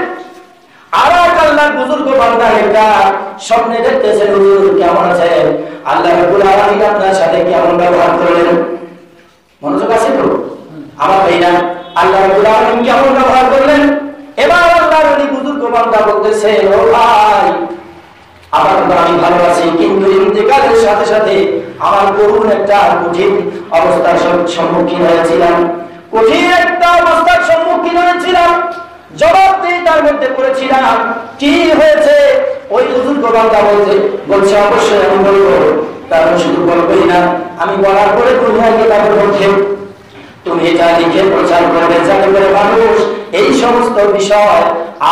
আর এক আল্লাহর বুজুর্গ বান্দা একটা স্বপ্নে দেখতেছেন, হুজুর কেমন আছেন? আল্লাহ রাব্বুল আলামিন আপনার সাথে কেমন ব্যবহার করলেন? মনোযোগ আছে তো আমার ভাইরা? আল্লাহ রাব্বুল আলামিন কেমন ব্যবহার করলেন? এবার আল্লাহর ওলি বুজুর্গ বান্দা বলতেছে, ও ভাই, আপাতত আমি ভালো আছি, কিন্তু ইন্তেকালের সাথে সাথে আমার করুণ একটা কঠিন অবস্থার সম্মুখীন হয়েছিলাম, কঠিন একটা অবস্থার সম্মুখীন হয়েছিলাম, জবাব দিয়ে তার মধ্যে পড়েছিলাম। কি হয়েছে? ওই বুজুর্গ বান্দা বলছে, অবশ্যই আমি বলবো, কারণ শুধু বলবোই না, আমি বলার পরে দুনিয়াকে তাদের মধ্যে তুমি এটা লিখে প্রচার করবে, যাতে করে মানুষ এই সমস্ত বিষয়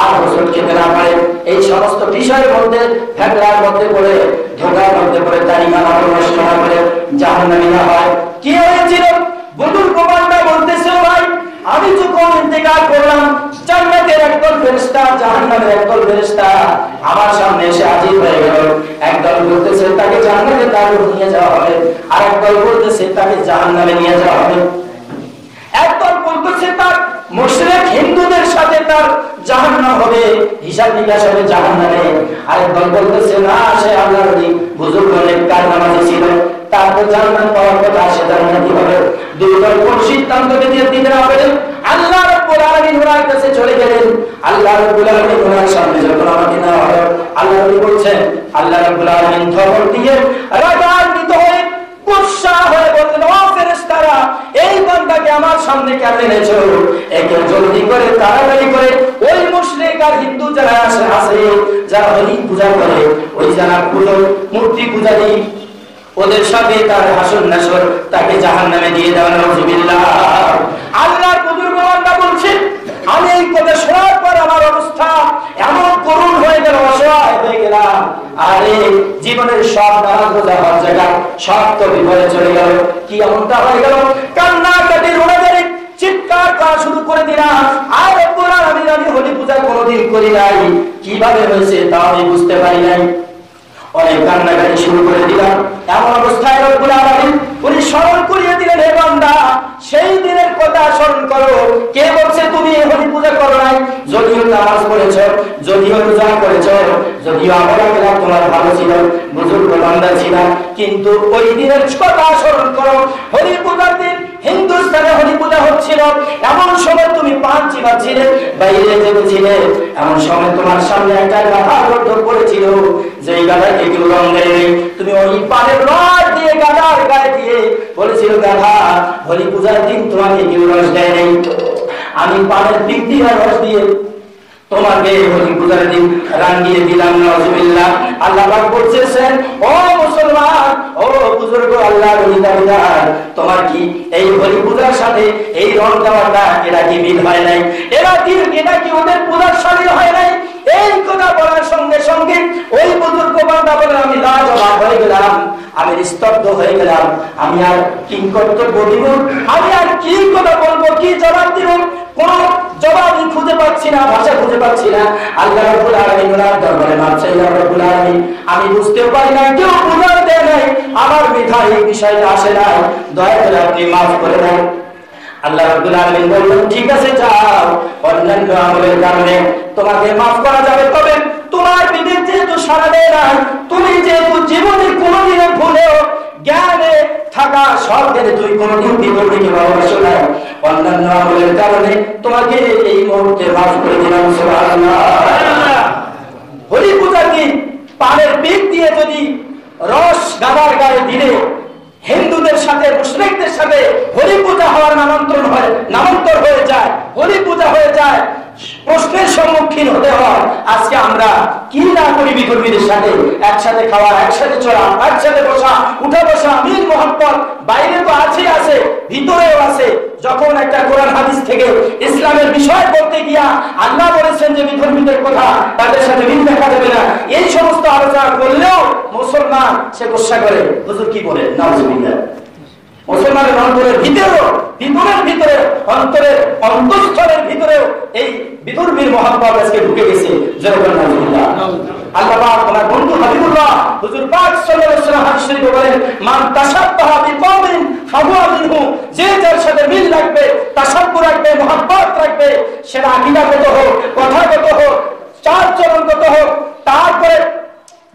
আর হোসট খেতে না পারে, এই সমস্ত বিষয়ের মধ্যে ফেতনার মধ্যে পড়ে, ধোঁকার মধ্যে পড়ে, তালিকা নষ্ট না করে জাহান্নামী না হয়। কি হয়েছিল? বুজুর্গ বান্দা বলতেছে, ভাই আমি যখন ইন্তেকাল করলাম, জান্নাতের একদল ফেরেশতা, জাহান্নামের একদল ফেরেশতা আমার সামনে এসে হাজির হয়ে গেল। একদল বলতেছে তাকে জান্নাতে তার নিয়ে যাওয়া হবে, আর একদল বলতেছে তাকে জাহান্নামে নিয়ে যাওয়া হবে। একদল বলতেছে তার মুশরিক হিন্দুদের সাথে তার জাহান্নাম হবে, হিসাব নিকাশ হবে জাহান্নামে। আরেকদল বলতেছে না, সে আল্লাহর ওলি বুজুর্গ নেককার নামাজি ছিল, তার তো জান্নাত পাওয়ার কথা, সে জান্নাতি হবে। দুই দল কোন সিদ্ধান্ত দিতে না পারে, আল্লাহ রাব্বুল আলামিন ওনার কাছে চলে গেলেন। আল্লাহ রাব্বুল আলামিন ওনার সামনে যখন আমাকে না হলো, আল্লাহ নবী বলছেন, আল্লাহ রাব্বুল আলামিন ধমক দিয়ে রাগান্বিত হয়ে গুসা হয়ে বললেন, ও ফেরেশতারা, এই বান্দাকে আমার সামনে কেন এনেছো? একে জলদি করে তাড়াতাড়ি করে ওই মুশরিক আর হিন্দু যারা আছে, যারা হলি পূজা করে, ওই যারা মূর্তি পূজারী, ওদের সাথে তার হাসর নাসর, তাকে জাহান্নামে দিয়ে দেওয়া। নাউযুবিল্লাহ। আল্লাহর বুজুর্গ বান্দা বলছেন, আমি এই কথা শোনার পর আমার অবস্থা এমন করুণ হয়ে গেল, অসহায় হয়ে গেলাম। আরে জীবনের সব নারাজ বোঝা হওয়ার জায়গা সব তো বিপদে চলে গেল। কি এমনটা হয়ে গেল? কান্নাকাটি রোনাজারি চিৎকার করা শুরু করে দিলাম। আর রব্বুল আলামিন, আমি হোলি পূজা কোনোদিন করি নাই, কিভাবে হয়েছে তা আমি বুঝতে পারি নাই। অনেক কান্নাকাটি শুরু করে দিলাম। এমন অবস্থায় রব্বুল আলামিন উনি স্মরণ করিয়ে দিলেন, হে বান্দা, সেই দিনের কথা স্মরণ করো। কে বলছে তুমি হোলি পূজা করো নাই? যদিও নামাজ পড়েছ, যদিও রোজা করেছ, যদিও আমল তোমার ভালো ছিল, বুজুর্গ বান্দা ছিল, কিন্তু ওই দিনের কথা স্মরণ করো। হোলি পূজার দিন হিন্দুস্তানে হোলি পূজা হচ্ছিল, এমন সময় তুমি পান চিবাচ্ছিলে, বাইরে যেতেছিলে, এমন সময় তোমার সামনে একটা গাধা রোড পড়েছিল, যেই গাধাকে কেউ রং দেয়নি। তুমি ওই পানের রস দিয়ে গাধার গায়ে দিয়ে বলেছিল, গাধা, হোলি পূজার দিন তোমাকে কেউ রস দেয় নেই, আমি পানের দিক দিয়ে রস দিয়ে তোমাকে হোলি পূজার দিন রাঙিয়ে দিলাম। নাউযুবিল্লাহ। আল্লাহ পাক বলছেন, ও মুসলমান, ও বুজুর্গ আল্লাহর ওলিদার, তোমার কি এই হোলি পূজার সাথে এই রং দেওয়াটা এরা কি মিল হয় নাই? এটা কি ওদের পূজার সামিল হয় নাই? এই কথা বলার সঙ্গে সঙ্গে ওই বুজুর্গ বান্দা বলেন, আমি লাজবাব হয়ে গেলাম, আমি স্তব্ধ হয়ে গেলাম, আমি আর কি কর্তব্য দিব, আমি আর কি কথা বলবো, কি জবাব দিব? কোন জবাব আমি খুঁজে পাচ্ছি না, ভাষা খুঁজে পাচ্ছি না। আল্লাহ রাব্বুল আলামিন ওনার দরবারে মাপ চাইলাম, রাব্বুল আলামিন আমি বুঝতেও পারি না, কেউ বুঝাতে দেয় নাই, আমার মেধায় এই বিষয়টা আসে না, দয়া করে আপনি মাফ করে দেন। আল্লাহ রাব্বুল আলামিন বললেন, ঠিক আছে, যাও, অন্যান্য আমলের কারণে তোমাকে মাফ করা যাবে, তবে তোমার বিবেক যেহেতু সাড়া দেয় না, তুমি যেহেতু জীবনে কোনোদিনও ভুলেও জ্ঞানে থাকা সরকারে তুই কোনোদিন বিপরীতে ভালোবাসো না, অন্যান্য আমলের কারণে তোমাকে এই মুহূর্তে মাফ করে দিলাম। সুবহানাল্লাহ। হোলি পূজার দিন পানের পিক দিয়ে যদি রস গাদার গায়ে দিলে হিন্দুদের সাথে মুশরিকদের সাথে হোলি পূজা হওয়ার নামান্তর হয়ে যায়, হোলি পূজা হয়ে যায়, প্রশ্নের সম্মুখীন হতে হয়। আজকে আমরা কি না করি বিধর্মীদের সাথে, একসাথে খাওয়া, একসাথে চলা, একসাথে বসা, উঠা বসা, মিল মোহাম্মত বাইরে তো আছে, ভিতরেও আছে। যখন একটা কোরআন হাদিস থেকে ইসলামের বিষয় বলতে গিয়া আল্লাহ বলেছেন যে বিধর্মীদের কথা, তাদের সাথে মিল দেখা যাবে না, এই সমস্ত আলোচনা করলেও মুসলমান সে গোসা করে, হুজুর কি বলে, নাউযুবিল্লাহ। মুসলমানের অন্তরের ভিতরেও, অন্তরের অন্তঃস্থলের ভিতরেও এই বিধর্মীর মহাব্বত আজকে ঢুকে গেছে। আল্লাহ পাক ওনার বন্ধু হাবিবুল্লাহ হুজুর পাক সাল্লাল্লাহু আলাইহি ওয়াসাল্লাম হাদিস শরীফে বলেন, মান তাশাব্বাহা বিকওমিন ফাহুয়া মিনহুম, যে যার সাথে মিল রাখবে, তাশাব্বুহ রাখবে, মহব্বত রাখবে, সেটা আকীদাগত হোক, কথাগত হোক, চালচলনগত হোক, তারপরে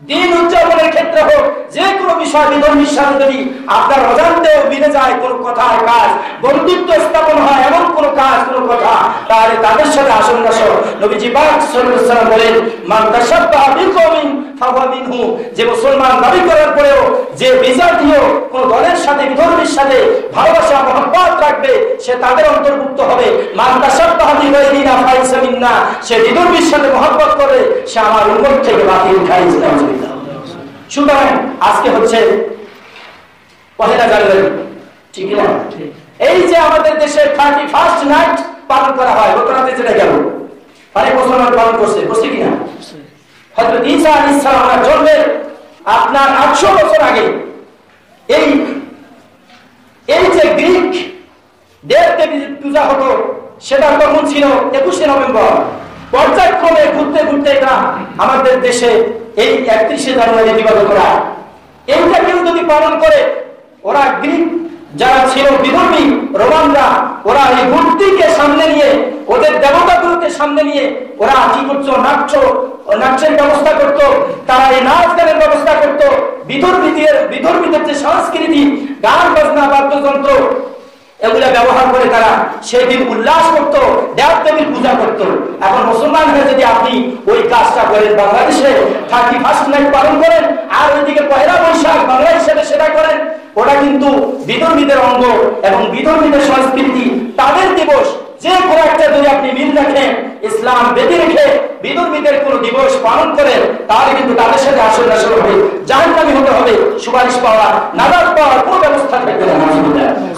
দিন উদযাপনের ক্ষেত্রে হোক, যে কোনো বিষয় বিধর্মীর সাথে যদি আপনার অজান্তেও মিলে যায়, কোন কথার কাজ, বন্ধুত্ব স্থাপন হয় এমন কোন কাজ, কোন কথা, তাহলে তাদের সাথে আসন নাসর। নবীজি পাক সাল্লাল্লাহু আলাইহি ওয়াসাল্লাম বলেন, মান তাশাব্বাহা বিকওমিন ফাহুয়া মিনহু, যে মুসলমান দাবি করার পরেও যে বিজাতীয় কোন দলের সাথে, বিধর্মীর সাথে ভালোবাসা মহব্বত রাখবে, সে তাদের অন্তর্ভুক্ত হবে। মান তাশাব্বাহা বিগাইরিনা ফালাইসা মিন্না, সে বিধর্মীর সাথে মহব্বত করে, সে আমার উম্মত থেকে বাতিল খাইছে। সুতরাং আজকে হচ্ছে পহেলা জানুয়ারি, ঠিক না? এই যে আমাদের দেশে 31st নাইট পালন করা হয়, গত রাতে যেটা গেল অনেক মুসলমান পালন করছে কিনা? হযরত ঈসা আলাইহিস সালামের জন্মের আপনার 800 বছর আগে এই যে গ্রিক দেব-দেবীর পূজা হতো, সেটা তখন ছিল 21শে নভেম্বর। পর্যায়ক্রমে ঘুরতে ঘুরতে এটা আমাদের দেশে এই 31শে জানুয়ারি দিবস করা। এইটা কেউ যদি পালন করে, ওরা গ্রিক যারা ছিল বিধর্মী রোমানরা, ওরা এই মূর্তিকে সামনে নিয়ে, ওদের দেবতাগুলোকে সামনে নিয়ে ওরা কি করতো? নাচের ব্যবস্থা করতো, তারা এই নাচ গানের ব্যবস্থা করতো। বিধর্মীদের যে সংস্কৃতি, গান বাজনা বাদ্যযন্ত্র, এগুলা ব্যবহার করে তারা সেই দিন উল্লাস করত, দেব-দেবীর পূজা করত। এখন মুসলমান হয়ে যদি আপনি ওই কাজটা করেন, বাংলাদেশে 31st নাইট পালন করেন, আর ওইদিকে পহেলা বৈশাখ বাংলা হিসেবে সেটা করেন, ওটা কিন্তু বিধর্মীদের অঙ্গ এবং বিধর্মীদের সংস্কৃতি, তাদের দিবস। যে কোনো একটা যদি আপনি মিল রাখেন, ইসলাম বেঁধে রেখে বিধর্মীদের কোন দিবস পালন করেন, তাহলে কিন্তু তাদের সাথে আসল আসল হবে, জাহান্নামী হতে হবে, সুপারিশ পাওয়া, নাজাত পাওয়ার কোনো ব্যবস্থা থাকবে না।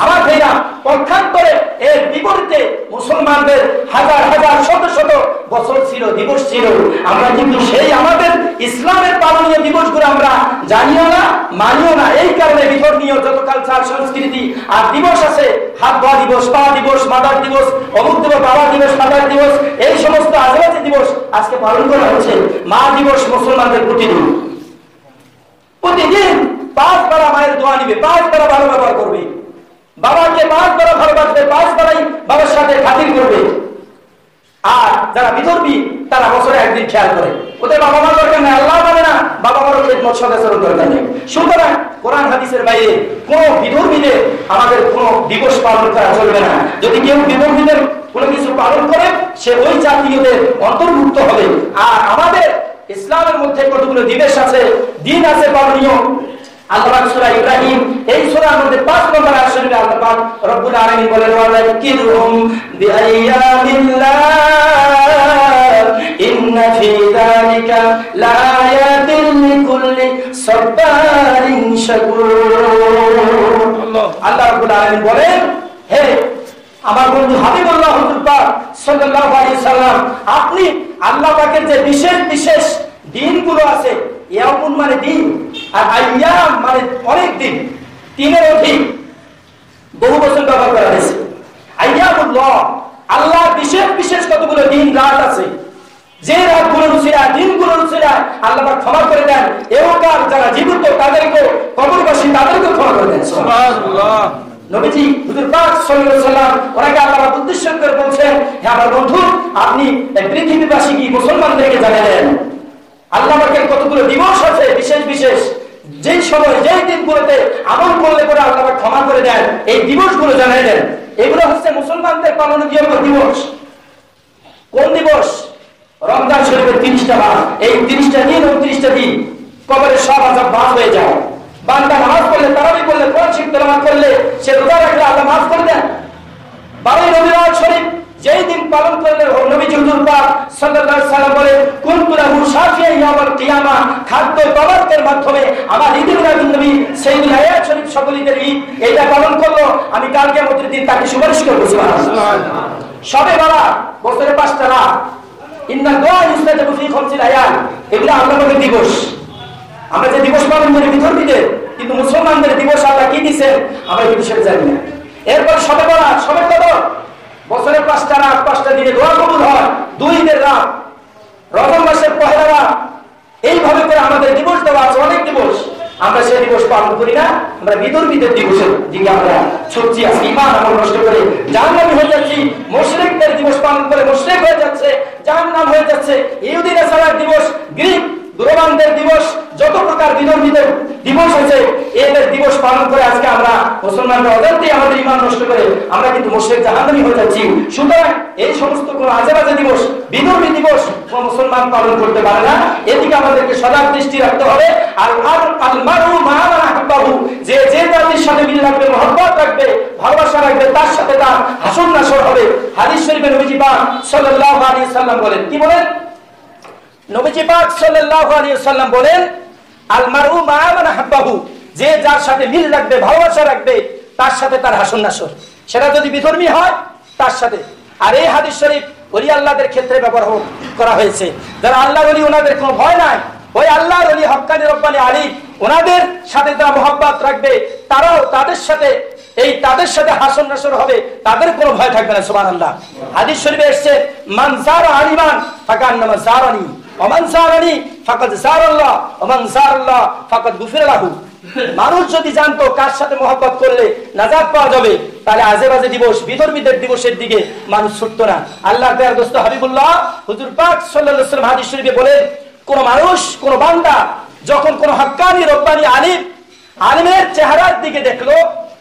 আমার ভাইরা, পক্ষান্তরে এর বিপরীতে মুসলমানদের হাজার হাজার শত শত বছর ছিল, দিবস ছিল। আমরা কিন্তু সেই আমাদের ইসলামের পালনীয় দিবসগুলো আমরা জানিও না, মানিও না। এই কারণে বিধর্মীয় যত কালচার, সংস্কৃতি আর দিবস আছে, হাত ধোয়া দিবস, পা দিবস, মাদার দিবস, অমুক দিবস, বাবা দিবস, মাদার দিবস, এই সমস্ত আজেবাজে দিবস আজকে পালন করা হচ্ছে। মা দিবস মুসলমানদের প্রতিদিন 5 বার মায়ের দোয়া নিবে, 5 বার ভালো ব্যবহার করবে, বাবাকে 5 বার ভালোবাসবে, 5 বারই বাবার সাথে খাতির করবে। আর যারা বিধর্মী, তারা বছরে একদিন খেয়াল করে, ওদের বাবা মা দরকার নেই, আল্লাহ মানে না, বাবা মারও খেদমত সদাচরণ দরকার নেই। সুতরাং কোরআন হাদিসের বাইরে কোন বিধর্মীদের আমাদের কোন দিবস পালন করা চলবে না। যদি কেউ বিধর্মীদের কোনো কিছু পালন করে, সে ওই জাতীয়দের অন্তর্ভুক্ত হবে। আর আমাদের ইসলামের মধ্যে কতগুলো দিবস আছে, দিন আছে পালনীয়। আল্লাহ সূরা ইব্রাহিম, এই সূরার মধ্যে 5 নম্বর আয়াতে আল্লাহ পাক রব্বুল আলামিন বলেন, ওয়ালাকিরহুম বিআইয়ামিল্লাহ ইন্না ফি যালিকা লাআয়াতিন লিকুল্লি সাব্বারিন শাকুর। আল্লাহ রব্বুল আলামিন বলেন, হে আমার বন্ধু হাবিবুল্লাহ হুজুর পাক সাল্লাল্লাহু আলাইহি সাল্লাম, আপনি আল্লাহ পাকের যে বিশেষ বিশেষ দিনগুলো আছে, ইয়াউমুন মানে দিন, আর আইয়াম মানে অনেক দিন, তিনের অধিক, বহু বছর ব্যবহার করা হয়েছে। আইয়ামুল্লাহ, আল্লাহ বিশেষ বিশেষ কতগুলো দিন রাত আছে, যে রাতগুলোর উসিলায়, দিনগুলোর উসিলায় আল্লাহ পাক ক্ষমা করে দেন। এওকার যারা জীবিত, তাদেরকেও, কবরবাসী তাদেরকেও ক্ষমা করে দেন। সুবহানাল্লাহ। নবীজি হুজুর পাক সাল্লাল্লাহু আলাইহি ওয়াসাল্লাম ওনাকে আল্লাহ উদ্দেশ্য করে বলছেন, হে আমার বন্ধু, আপনি পৃথিবীবাসী কি মুসলমানদেরকে জানালেন আল্লাহ পাকের কতগুলো দিবস আছে বিশেষ বিশেষ, যেই সময় যেই দিনগুলোতে আমল করলে পরে আল্লাহ পাক ক্ষমা করে দেন, এই দিবসগুলো জানাই দেন। এগুলো হচ্ছে মুসলমানদের পালনীয় দিবস। কোন দিবস? রমজান শরীফের 30টা মাস, এই 30টা দিন, 29টা দিন কবরের সব আযাব মাফ হয়ে যায়। বান্দা নামাজ পড়লে, তারাবি পড়লে, কোরআন শরীফ তেলাওয়াত করলে, সে রোজা রাখলে আল্লাহ মাফ করে দেন। 12 রবিউল শরীফ যেই দিন পালন করলে নবীজি হুজুর পাক সাল্লাল্লাহু আলাইহি সাল্লাম বলেন, কুনতু লাহু শাফিয়ান ইয়াউমাল কিয়ামা, খাদ্য তওয়াক্কের মাধ্যমে আমার ঈদুল নবী সাইয়্যিদুল হায়াত শরীফ সকলের ঈদ, এইটা পালন করলো, আমি কাল কিয়ামতের দিন তাকে সুপারিশ করব। সুবহানাল্লাহ। শবে বারাত, বছরে 5টা রাত, ইন্না দুআ ইউস্তাজাবু ফি খামসিল আয়াম, এগুলো আল্লাহর দিবস। আমরা যে দিবস পালন করি বিধর্মীদের, কিন্তু মুসলমানদের দিবস আল্লাহ কি দিয়েছেন আমরা এই বিষয়ে জানি না। এরপর শবে বরাত, শবে কদর, বছরে 5টা রাত, 5টা দিনে দোয়া কবুল হয়, 2 ঈদের রাত, রমজান মাসের পহেলা রাত, এইভাবে করে আমাদের দিবস দেওয়া আছে, অনেক দিবস। আমরা সেই দিবস পালন করি না, আমরা বিধর্মীদের দিবসের দিকে আমরা ছুটছি। আজকে ঈমান আমল নষ্ট করে জাহান্নামী হয়ে যাচ্ছি, মুশরিকদের দিবস পালন করে মুশরিক হয়ে যাচ্ছে, জাহান্নাম হয়ে যাচ্ছে। ইহুদি নাসারার দিবস, গ্রিক রোমানদের দিবস, যত প্রকার বিধর্মীদের দিবস আছে, এদের দিবস পালন করে আজকে আমরা মুসলমানরা অজান্তেই আমাদের ঈমান নষ্ট করে আমরা কিন্তু মুশরিক, জাহান্নামী হয়ে যাচ্ছি। সুতরাং এই সমস্ত কোন আজেবাজে দিবস, বিধর্মী দিবস কোন মুসলমান পালন করতে পারে না। এদিকে আমাদেরকে সজাগ দৃষ্টি রাখতে হবে। আর আল মারু মা মান আহবাহু, যে যে জাতির সাথে মিল রাখবে, মহব্বত রাখবে, ভালোবাসা রাখবে, তার সাথে তার হাসর নাসর হবে। হাদিস শরীফে নবীজি পাক সাল্লাল্লাহু আলাইহি সাল্লাম বলেন, কি বলেন? নবীজি পাক সাল্লাল্লাহু আলাইহি ওয়াসাল্লাম বলেন, আল মারউ মা মান আহবাহু, যে যার সাথে মিল রাখবে, ভালোবাসা রাখবে, তার সাথে তার হাসর নাসর। সেটা যদি বিধর্মী হয় তার সাথে, আর এই হাদিস শরীফ ওলি আল্লাহদের ক্ষেত্রে ব্যবহার করা হয়েছে। যারা আল্লাহর ওলি, ওনাদের কোনো ভয় নাই। ওই আল্লাহর ওলি হক্কানি রব্বানি আলী, ওনাদের সাথে যারা মোহাব্বত রাখবে, তারাও তাদের সাথে হাসন নাসর হবে, তাদের কোনো ভয় থাকবে না। সুবহানাল্লাহ। হাদিস শরীফে এসেছে, মান যারা আলিমান ফাকান্নামা যারানি ওয়া মান যারানি ফাকাদ যারাল্লাহ ওয়া মান যারাল্লাহ ফাকাদ গুফিরা লাহু। মানুষ যদি জানতো কার সাথে মোহাব্বত করলে নাজাত পাওয়া যাবে, তাহলে আজে বাজে দিবস, বিধর্মীদের দিবসের দিকে মানুষ ছুটতো না। আল্লাহর দয়ার দোস্ত হাবিবুল্লাহ হুজুর পাক সাল্লাল্লাহু আলাইহি ওয়াসাল্লাম হাদিস শরীফে বলেন, কোন মানুষ, কোন বান্দা যখন কোন হক্কানি রব্বানি আলিমের চেহারার দিকে দেখলো,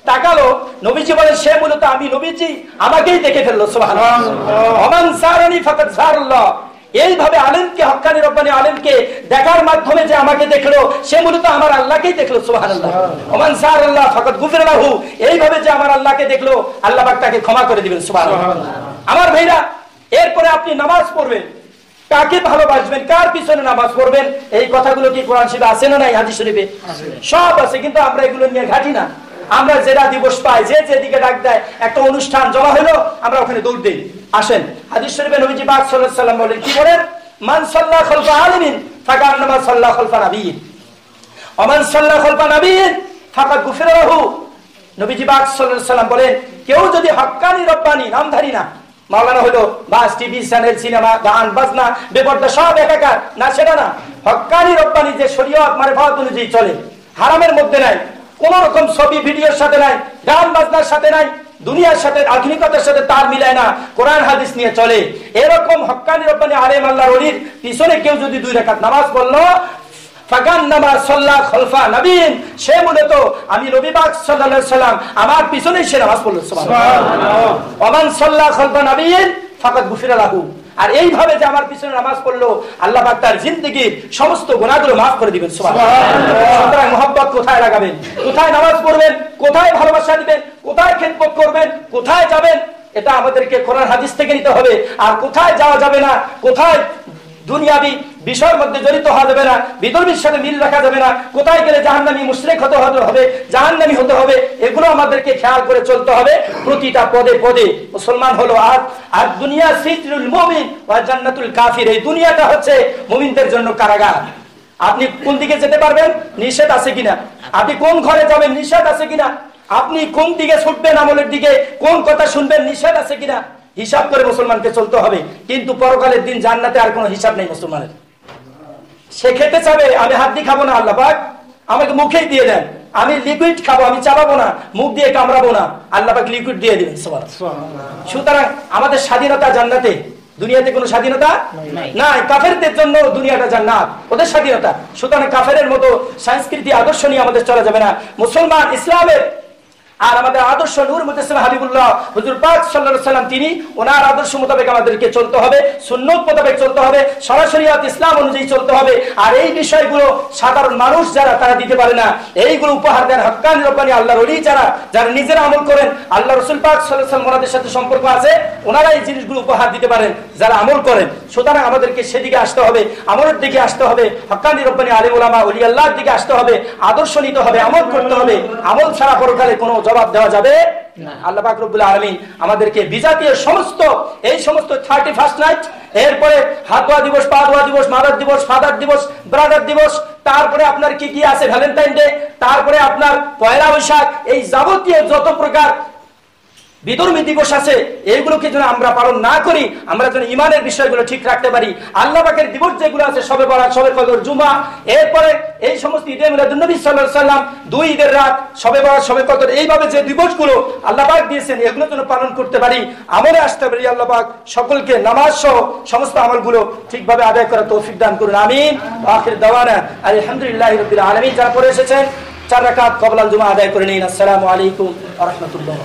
তাকালো, নবীজি বলেন সে মূলত আমি নবীজি, আমাকেই দেখে ফেললো। সুবহানাল্লাহ। ওমান সারানি ফাকাদ সারাল্লাহ। এইভাবে আলেমকে, হক্কানি রব্বানি আলেমকে দেখার মাধ্যমে যে আমাকে দেখলো, সে মূলত আমার আল্লাহকেই দেখলো। সুবহানাল্লাহ। ওমান সারাল্লাহ ফাকাদ গুফিরা লাহু। এইভাবে যে আমার আল্লাহকে দেখলো, আল্লাহ পাক তাকে ক্ষমা করে দিবেন। সুবহানাল্লাহ। আমার ভাইরা, এরপরে আপনি নামাজ পড়বেন, কাকে ভালোবাসবেন, কার পিছনে নামাজ পড়বেন, এই কথাগুলো কি কোরআন শরীফে আছে না নাই? হাদিস শরীফে সব আছে, কিন্তু আমরা এগুলো নিয়ে ঘাঁটি না। আমরা যেটা দিবস পাই, যে যেদিকে ডাক দেয়, একটা অনুষ্ঠান জমা হলো, আমরা ওখানে দৌড় দিই। আসেন, হাদিস শরীফে নবীজি পাক সাল্লাল্লাহু আলাইহি ওয়াসাল্লাম বলেন, কি বলেন? মান সাল্লা খালফা আলিমিন ফাকান্নামা সাল্লা খালফা নাবিয়্যিন ওয়া মান সাল্লা খালফা নাবিয়্যিন ফাকাদ গুফিরা লাহু। নবীজি পাক সাল্লাল্লাহু আলাইহি ওয়াসাল্লাম বলেন, কেউ যদি হক্কানি রব্বানি, নামধারী না, মাওলানা হলো বাস, টিভি চ্যানেল, সিনেমা, গান বাজনা, বেপরদা সব একাকার না, সেটা না। হক্কানি রব্বানি যে শরীয়ত মারফত অনুযায়ী চলে, হারামের মধ্যে নাই, কোন রকম ছবি ভিডিওর সাথে নাই, গান বাজনার সাথে নাই, দুনিয়ার সাথে, আধুনিকতার সাথে তাল মিলায় না, কোরআন হাদিস নিয়ে চলে, এরকম হক্কানি রব্বানি আলেম আল্লাহর ওলির পিছনে কেউ যদি 2 রাকাত নামাজ পড়লো, ফাকান্নামা সাল্লা খালফা নাবিয়্যিন, সে মূলত আমি নবী পাক সাল্লাল্লাহু আলাইহি ওয়াসাল্লাম আমার পিছনেই সে নামাজ পড়লো। সুবহানাল্লাহ। ওয়া মান সাল্লা খালফা নাবিয়্যিন ফাকাদ গুফিরা লাহু। আর এইভাবে যে আমার পিছনে নামাজ পড়লো, আল্লাহ পাক তার জিন্দেগীর সমস্ত গুনাহগুলো মাফ করে দিবেন। সুবহানাল্লাহ। সুতরাং মুহাব্বত কোথায় লাগাবেন, কোথায় নামাজ পড়বেন, কোথায় ভালোবাসা দিবেন, কোথায় খেদমত করবেন, কোথায় যাবেন, এটা আমাদেরকে কোরআন হাদিস থেকে নিতে হবে। আর কোথায় যাওয়া যাবে না, কোথায় দুনিয়াবি বিষয়ের মধ্যে জড়িত হওয়া যাবে না, বিধর্মীর সাথে মিল রাখা যাবে না, কোথায় গেলে জাহান্নামী মুশরিক হতে হবে, জাহান্নামী হতে হবে, এগুলো আমাদেরকে খেয়াল করে চলতে হবে প্রতিটা পদে পদে। মুসলমান হলো আর দুনিয়া সিজনুল মুমিন ওয়া জান্নাতুল কাফির। এই দুনিয়াটা হচ্ছে মুমিনদের জন্য কারাগার। আপনি কোন দিকে যেতে পারবেন, নিষেধ আছে কিনা, আপনি কোন ঘরে যাবেন, নিষেধ আছে কিনা, আপনি কোন দিকে ছুটবেন আমলের দিকে, কোন কথা শুনবেন, নিষেধ আছে কিনা, হিসাব করে মুসলমানকে চলতে হবে। কিন্তু পরকালের দিন জান্নাতে আর কোনো হিসাব নেই মুসলমানের। সে খেতে চাবে, আমি হাত দিয়ে খাবো না, আল্লাহ পাক আমাকে মুখেই দিয়ে দেন, আমি লিকুইড খাবো, আমি চাবাবো না, মুখ দিয়ে কামড়াবো না, আল্লাহ পাক লিকুইড দিয়ে দিবেন। সুতরাং আমাদের স্বাধীনতা জান্নাতে, দুনিয়াতে কোনো স্বাধীনতা নাই। কাফেরদের জন্য দুনিয়াটা জান্নাত, ওদের স্বাধীনতা। সুতরাং কাফেরের মতো সংস্কৃতি, আদর্শ নিয়ে আমাদের চলা যাবে না। মুসলমান, ইসলামের আর আমাদের আদর্শ নূর মুজাসসিম হাবিবুল্লাহ হুজুর পাক সাল্লাল্লাহু আলাইহি ওয়াসাল্লাম, তিনি ওনার আদর্শ মোতাবেক আমাদেরকে চলতে হবে, সুন্নাত মোতাবেক চলতে হবে, সরাসরিয়াত ইসলাম অনুযায়ী চলতে হবে। আর এই বিষয়গুলো সাধারণ মানুষ যারা, তারা দিতে পারে না। এইগুলো উপহার দেন হক্কানি রব্বানি আল্লাহর ওলি যারা নিজেরা আমল করেন, আল্লাহ রাসূল পাক সাল্লাল্লাহু আলাইহি ওয়াসাল্লাম ওনাদের সাথে সম্পর্ক আছে, ওনারা এই জিনিসগুলো উপহার দিতে পারেন যারা আমল করেন। সুতরাং আমাদেরকে সেদিকে আসতে হবে, আমলের দিকে আসতে হবে, হক্কানি রব্বানি আলিম ওলামা ওলি আল্লাহর দিকে আসতে হবে, আদর্শ নিতে হবে, আমল করতে হবে। আমল ছাড়া পরকালে কোনো জবাব দেওয়া যাবে না। আল্লাহ পাক রব্বুল আলামিন আমাদেরকে বিজাতীয় সমস্ত 31st নাইট, এরপরে হাত ধোয়া দিবস, পা ধোয়া দিবস, মাদার দিবস, ফাদার দিবস, ব্রাদার দিবস, তারপরে আপনার কি কি আছে, ভ্যালেন্টাইন ডে, তারপরে আপনার পয়লা বৈশাখ, এই যাবতীয় যত প্রকার বিধর্মী দিবস আছে, এইগুলোকে যেন আমরা পালন না করি, আমরা যেন ইমানের বিষয়গুলো ঠিক রাখতে পারি। আল্লাহ পাকের দিবস যেগুলো আছে, শবে বরাত, শবে কদর, জুমা, এরপরে এই সমস্ত ঈদে মিলাদুন্নবী সাল্লাল্লাহু আলাইহি ওয়াসাল্লাম, 2 ঈদের রাত, শবে বরাত, শবে কদর, এইভাবে যে দিবসগুলো আল্লাহ পাক দিয়েছেন, এগুলো যেন পালন করতে পারি, আমলে আসতে পারি। আল্লাহ পাক সকলকে নামাজ সহ সমস্ত আমলগুলো ঠিকভাবে আদায় করার তৌফিক দান করুন, আমিন। আখির দাওয়ানা আলহামদুলিল্লাহি রাব্বিল আলামিন। যারা পড়ে এসেছেন 4 রাকাত ক্বাবলাল জুমা আদায় করে নিন। আসসালামু আলাইকুম ওয়া রাহমাতুল্লাহ।